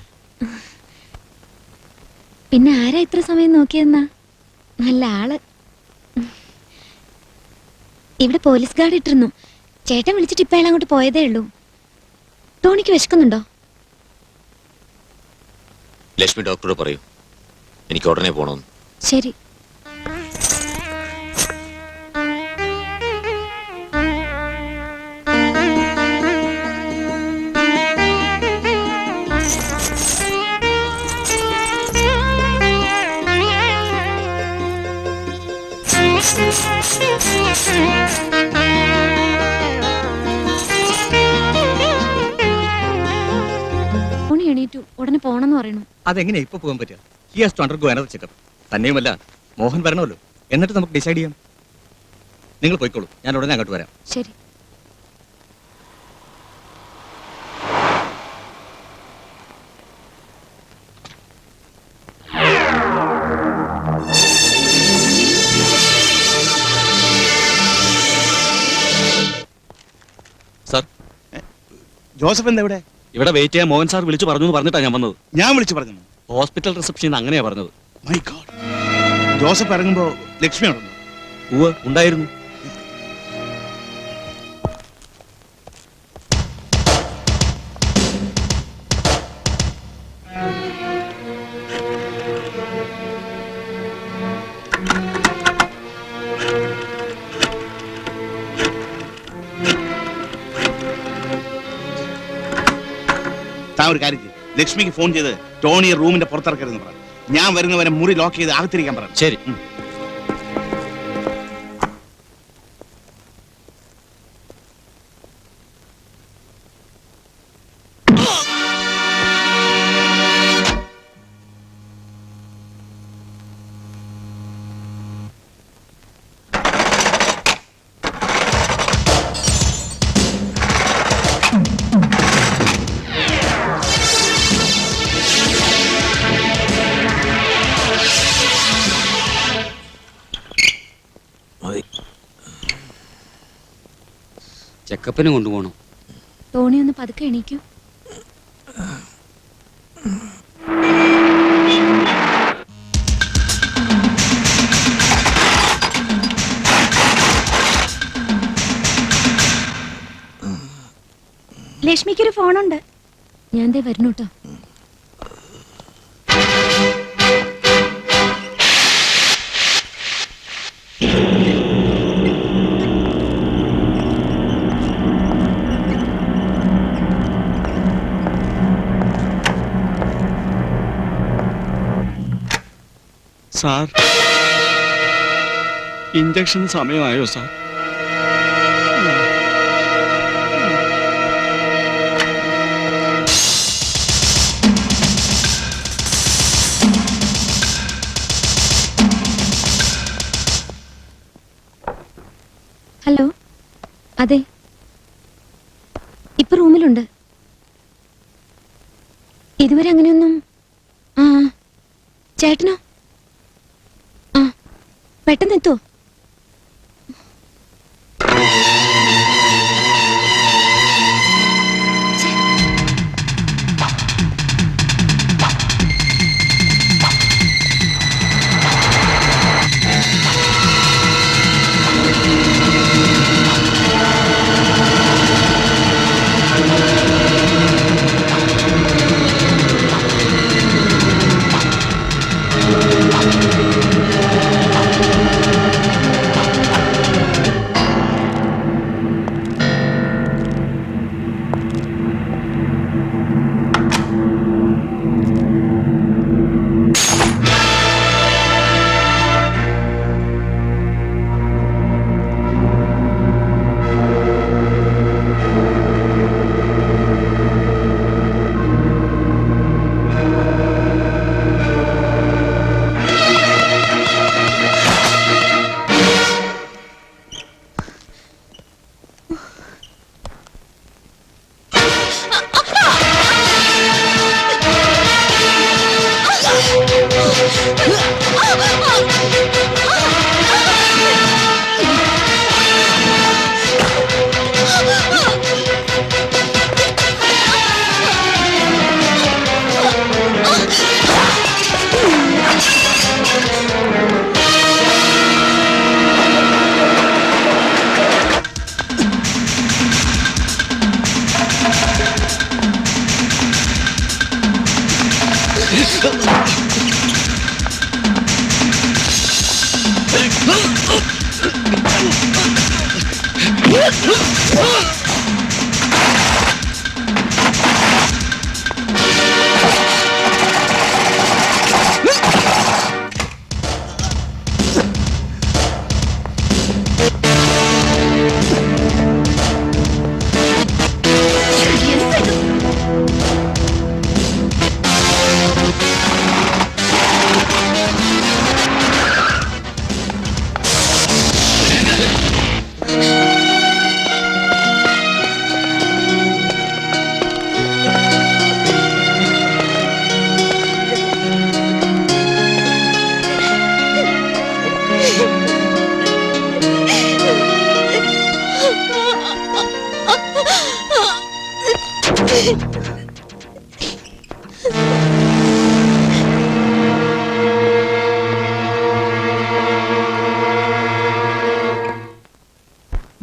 Speaker 7: പിന്നെ ആരാ ഇത്ര സമയം നോക്കിയെന്നാ? നല്ല ആള്. ഇവിടെ പോലീസ് ഗാർഡ് ഇട്ടിരുന്നു. ചേട്ടൻ വിളിച്ചിട്ട് ഇപ്പൊ അയാൾ അങ്ങോട്ട് പോയതേ ഉള്ളൂ. ടോണിക്ക് വിശക്കുന്നുണ്ടോ?
Speaker 12: ലക്ഷ്മി ഡോക്ടറോട് പറയൂ, എനിക്ക് ഉടനെ പോണമെന്ന്.
Speaker 7: ശരി. ടോണി എണീറ്റു, ഉടനെ പോണെന്ന് പറയണു.
Speaker 5: അതെങ്ങനെയാ ഇപ്പൊ പോകാൻ പറ്റുക? He has to undergo another checkup. തന്നെയുമല്ല, മോഹൻ വരണമല്ലോ. എന്നിട്ട് നമുക്ക് ഡിസൈഡ് ചെയ്യാം. നിങ്ങൾ പോയിക്കോളൂ, ഞാൻ ഉടനെ അങ്ങോട്ട് വരാം.
Speaker 7: ശരി.
Speaker 5: സാർ,
Speaker 6: ജോസഫ് എന്താ ഇവിടെ?
Speaker 11: ഇവിടെ വെയിറ്റ് ചെയ്യാൻ മോഹൻ സാർ വിളിച്ചു പറഞ്ഞു എന്ന് പറഞ്ഞിട്ടാണ് ഞാൻ വന്നത്.
Speaker 6: ഞാൻ വിളിച്ചു പറഞ്ഞു?
Speaker 11: ഹോസ്പിറ്റൽ റിസപ്ഷനിൽ അങ്ങനെയാ പറഞ്ഞത്.
Speaker 6: My God. ജോസഫ് ഇറങ്ങുമ്പോ ലക്ഷ്മി ഉണ്ടോ?
Speaker 11: ഉണ്ടായിരുന്നു.
Speaker 6: താൻ ഒരു കാര്യം ചെയ്യ്. ലക്ഷ്മിക്ക് ഫോൺ ചെയ്ത് ടോണിയെ റൂമിന്റെ പുറത്തിറക്കരുതെന്ന് പറഞ്ഞു. ഞാൻ വരുന്നവരെ മുറി ലോക്ക് ചെയ്ത് അകത്തിരിക്കാൻ പറഞ്ഞു.
Speaker 11: ശരി. ചെക്കപ്പിന് കൊണ്ടുപോകണം.
Speaker 7: ടോണി ഒന്ന് പതുക്കെ എണീക്കൂ. ലക്ഷ്മിക്കൊരു ഫോണുണ്ട്. ഞാൻ ദേ വരുന്നു കേട്ടോ.
Speaker 11: സാർ, ഇഞ്ചക്ഷൻ സമയമായോ സാർ?
Speaker 7: ഹലോ, അതെ, ഇപ്പൊ റൂമിലുണ്ട്. ഇതുവരെ അങ്ങനെയൊന്നും. ആ, ചേട്ടനോ? ആ, പെട്ടെന്ന് എത്തോ?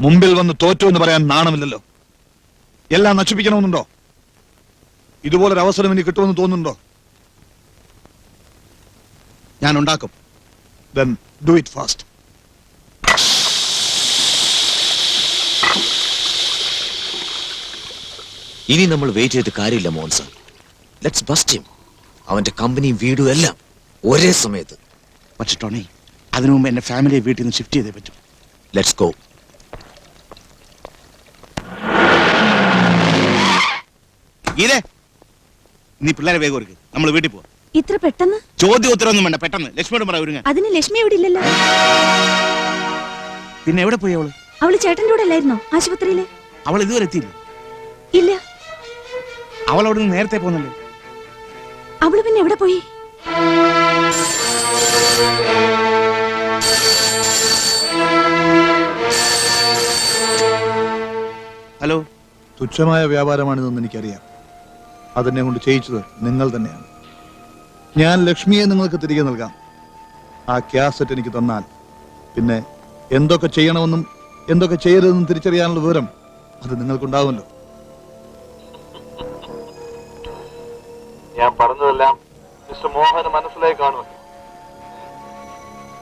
Speaker 4: മുമ്പിൽ വന്ന് തോറ്റു എന്ന് പറയാൻ നാണമില്ലല്ലോ. എല്ലാം നശിപ്പിക്കണമെന്നുണ്ടോ? ഇതുപോലൊരു അവസരം ഇനി കിട്ടുമെന്ന് തോന്നുന്നുണ്ടോ?
Speaker 6: ഞാൻ ഉണ്ടാക്കും.
Speaker 4: Then do it fast.
Speaker 12: ഇനി നമ്മൾ വെയിറ്റ് ചെയ്ത് കാര്യമില്ല Mohan sir. Let's bust him. അവന്റെ കമ്പനിയും വീടും എല്ലാം ഒരേ സമയത്ത്.
Speaker 6: പക്ഷെ ടോണി, അതിനു മുമ്പ് എന്റെ ഫാമിലിയെ വീട്ടിൽ നിന്ന് ഷിഫ്റ്റ് ചെയ്തേ പറ്റും.
Speaker 12: Let's go.
Speaker 6: ഗീതേ, നീ പിള്ളേരെ വേഗം ഒരുക്ക്, നമ്മൾ വീട്ടിൽ പോവാം.
Speaker 7: ഇത്ര പെട്ടെന്ന്?
Speaker 6: ചോദ്യം ഉത്തരവൊന്നും വേണ്ട, പെട്ടെന്ന് ലക്ഷ്മിയോട് പറ ഒരുങ്ങ.
Speaker 7: അതിന് ലക്ഷ്മി ഇവിടെ ഇല്ലല്ലോ.
Speaker 6: പിന്നെ എവിടെ പോയി അവള്?
Speaker 7: അവള് ചേട്ടന്റെ കൂടെ അല്ലായിരുന്നോ ആശുപത്രിയില്?
Speaker 6: അവൾ ഇതുവരെ എത്തിയില്ല.
Speaker 7: ഇല്ല.
Speaker 6: അവൾ അവിടെ നിന്ന് നേരത്തെ പോന്നല്ലേ.
Speaker 7: അവള് പിന്നെ എവിടെ പോയി?
Speaker 6: ഹലോ.
Speaker 4: തുച്ഛമായ വ്യാപാരമാണിതെന്ന് എനിക്കറിയാം. അതെന്നെ കൊണ്ട് ചെയ്യിച്ചത് നിങ്ങൾ തന്നെയാണ്. ഞാൻ ലക്ഷ്മിയെ നിങ്ങൾക്ക് തിരികെ നൽകാം. ആ ക്യാസറ്റ് എനിക്ക് തന്നാൽ പിന്നെ എന്തൊക്കെ ചെയ്യണമെന്നും എന്തൊക്കെ ചെയ്യരുതെന്നും തിരിച്ചറിയാനുള്ള വിവരം അത് നിങ്ങൾക്കുണ്ടാവുമല്ലോ.
Speaker 13: ഞാൻ പറഞ്ഞതെല്ലാം മിസ്റ്റർ മോഹന് മനസ്സിലായി കാണുമല്ലോ.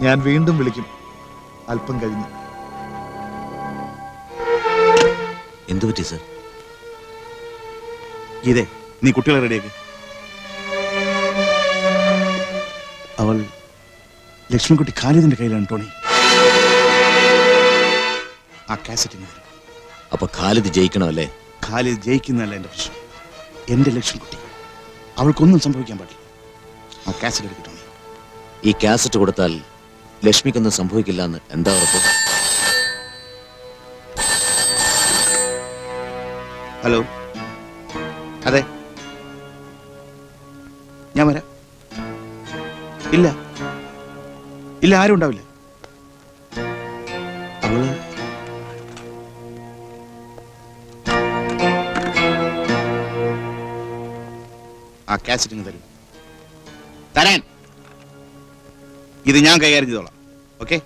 Speaker 4: ഞാൻ വീണ്ടും വിളിക്കും അല്പം കഴിഞ്ഞ്.
Speaker 12: എന്തു പറ്റി സർ?
Speaker 6: ഗീതേ, നീ കുട്ടികളെ റെഡിയാക്ക്. അവൾ ലക്ഷ്മിക്കുട്ടി ഖാലിദിന്റെ കയ്യിലാണ് ടോണി. ആ കാസറ്റിന് തരും.
Speaker 12: അപ്പൊ ഖാലിദ് ജയിക്കണമല്ലേ?
Speaker 6: ഖാലിദ് ജയിക്കുന്നതല്ല എന്റെ പ്രശ്നം. എന്റെ ലക്ഷ്മിക്കുട്ടി, അവൾക്കൊന്നും സംഭവിക്കാൻ പാടില്ല. ആ കാസറ്റ് എടുക്ക് ടോണി.
Speaker 12: ഈ കാസറ്റ് കൊടുത്താൽ ലക്ഷ്മിക്കൊന്നും സംഭവിക്കില്ല എന്ന് എന്താ ഉറപ്പ്?
Speaker 6: ഹലോ. അതെ, ഞാൻ വരാം. ഇല്ല ഇല്ല, ആരും ഉണ്ടാവില്ല. അവള് ആ കാസറ്റിങ് തരും. തരാൻ ഇത് ഞാൻ കൈകാര്യം ചെയ്തോളാം. ഓക്കെ?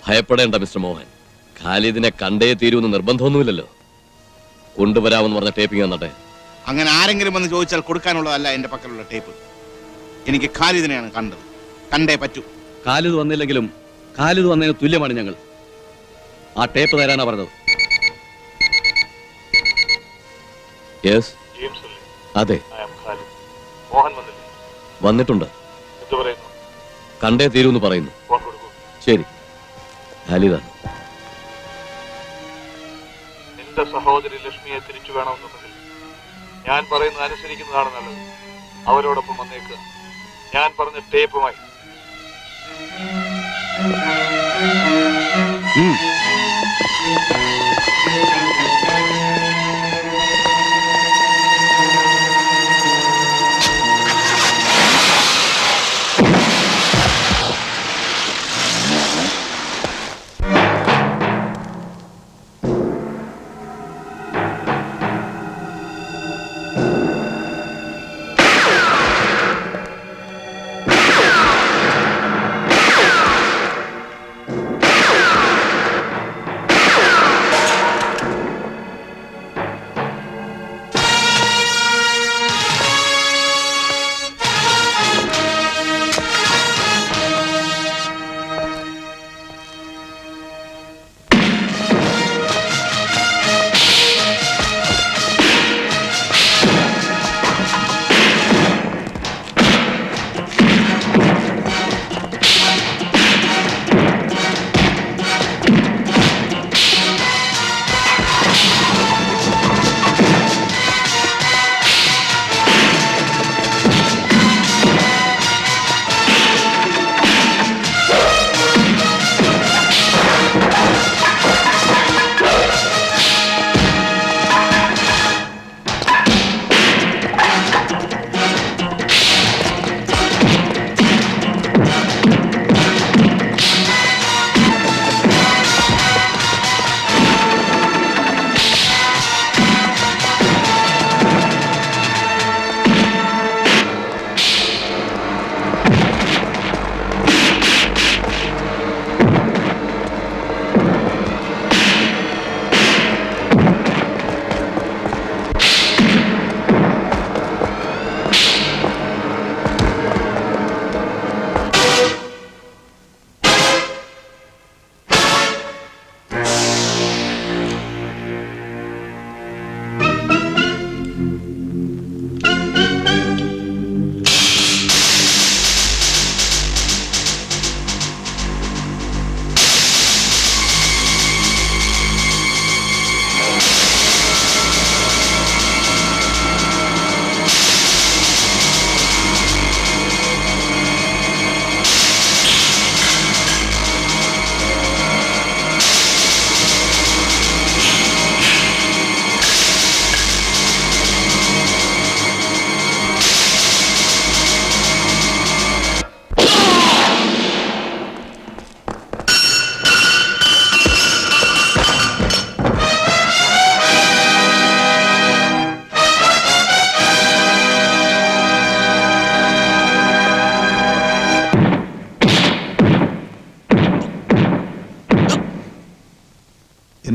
Speaker 2: ഭയപ്പെടേണ്ട മിസ്റ്റർ മോഹൻ. ഖാലിദിനെ കണ്ടേ തീരുമെന്ന് നിർബന്ധമൊന്നുമില്ലല്ലോ. കൊണ്ടുവരാമെന്ന് പറഞ്ഞ ടേപ്പിംഗ് തന്നട്ടെ.
Speaker 6: അങ്ങനെ ആരെങ്കിലും വന്ന് ചോദിച്ചാൽ കൊടുക്കാനുള്ളതല്ല എന്റെ പക്കലുള്ള ടേപ്പ്. എനിക്ക് ഖാലിദിനെയാണ് കണ്ടത്, കണ്ടേ പറ്റൂ.
Speaker 5: ഖാലിദ് വന്നില്ലെങ്കിലും ഖാലിദ് വന്നതിന് തുല്യമാണ് ഞങ്ങൾ. ആ ടേപ്പ് തരാനാ പറഞ്ഞത്.
Speaker 2: യെസ്,
Speaker 13: ജെയിംസ് അല്ലേ?
Speaker 2: അതെ,
Speaker 13: I am ഖാലിദ്. മോഹൻ വന്നില്ലേ?
Speaker 2: വന്നിട്ടുണ്ട്.
Speaker 13: എന്ത് പറയുന്നു?
Speaker 2: കണ്ടേ തീരുമെന്ന് പറയുന്നു.
Speaker 13: ഫോൺ കൊടുക്കൂ.
Speaker 2: ശരി, ഖാലിദാണ്.
Speaker 13: നിന്റെ സഹോദരി ലക്ഷ്മിയെ തിരിച്ചു വേണമെന്നുണ്ടെങ്കിൽ ഞാൻ പറയുന്നത് അനുസരിക്കുന്നതാണ് നല്ലത്. അവരോടൊപ്പം വന്നേക്കുക. ഞാൻ പറഞ്ഞ ടേപ്പുമായി.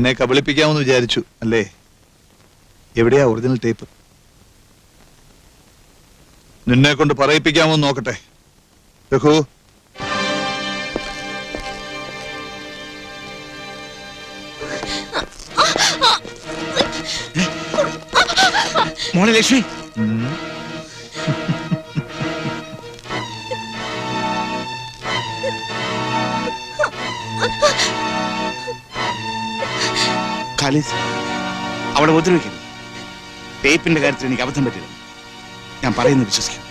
Speaker 4: എന്നെ കബളിപ്പിക്കാമെന്ന് വിചാരിച്ചു അല്ലേ? എവിടെയാ ഒറിജിനൽ ടേപ്പ്? നിന്നെ കൊണ്ട് പറയിപ്പിക്കാമോ നോക്കട്ടെ. രഘു,
Speaker 6: മോളെ ലക്ഷ്മി, ഖാലിദ്, അവളെ ഉപദ്രവിക്കരുത്. ടേപ്പിന്റെ കാര്യത്തിൽ എനിക്ക് അബദ്ധം പറ്റില്ല. ഞാൻ പറയുന്നത് വിശ്വസിക്കും.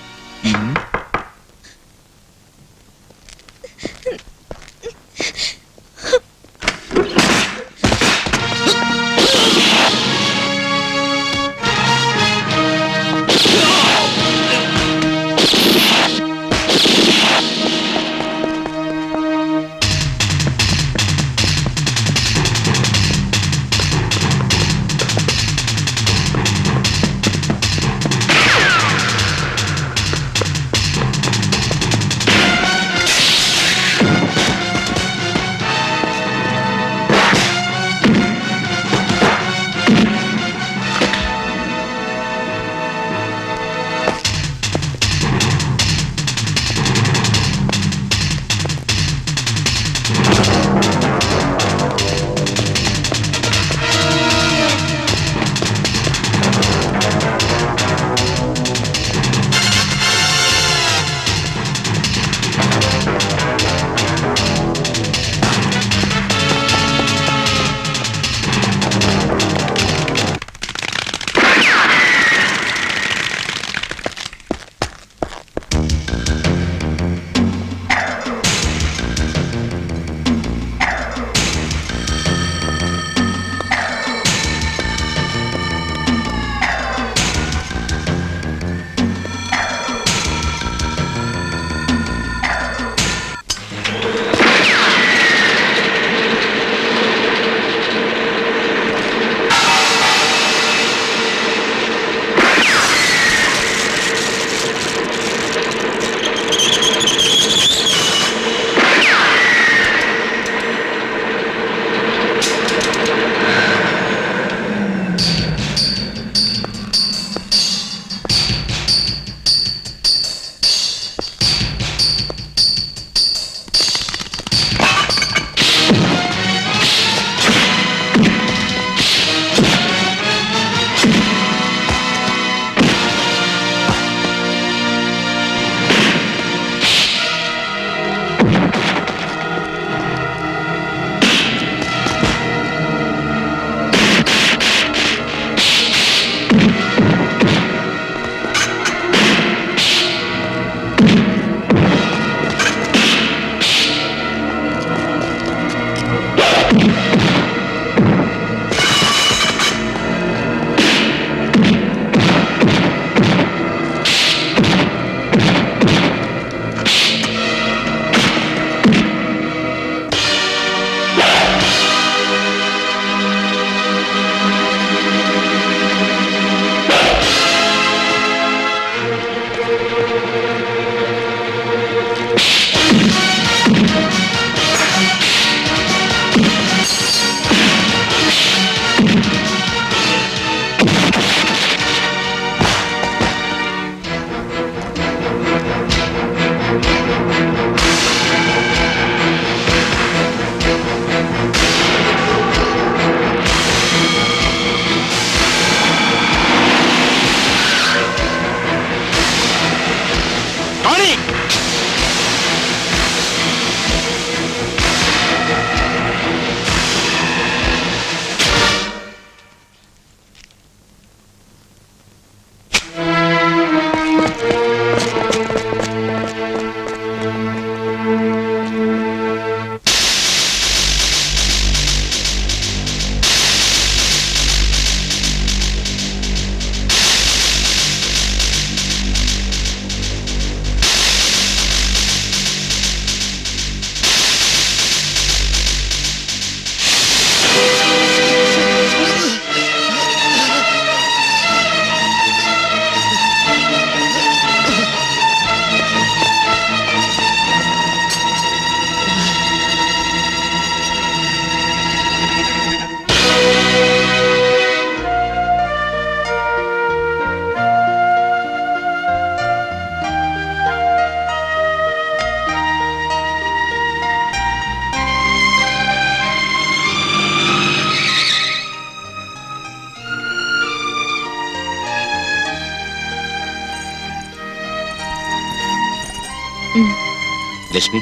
Speaker 12: ലക്ഷ്മി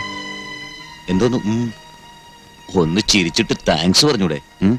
Speaker 12: എന്തോന്നു ഒന്ന് ചിരിച്ചിട്ട് താങ്ക്സ് പറഞ്ഞൂടെ ഉം?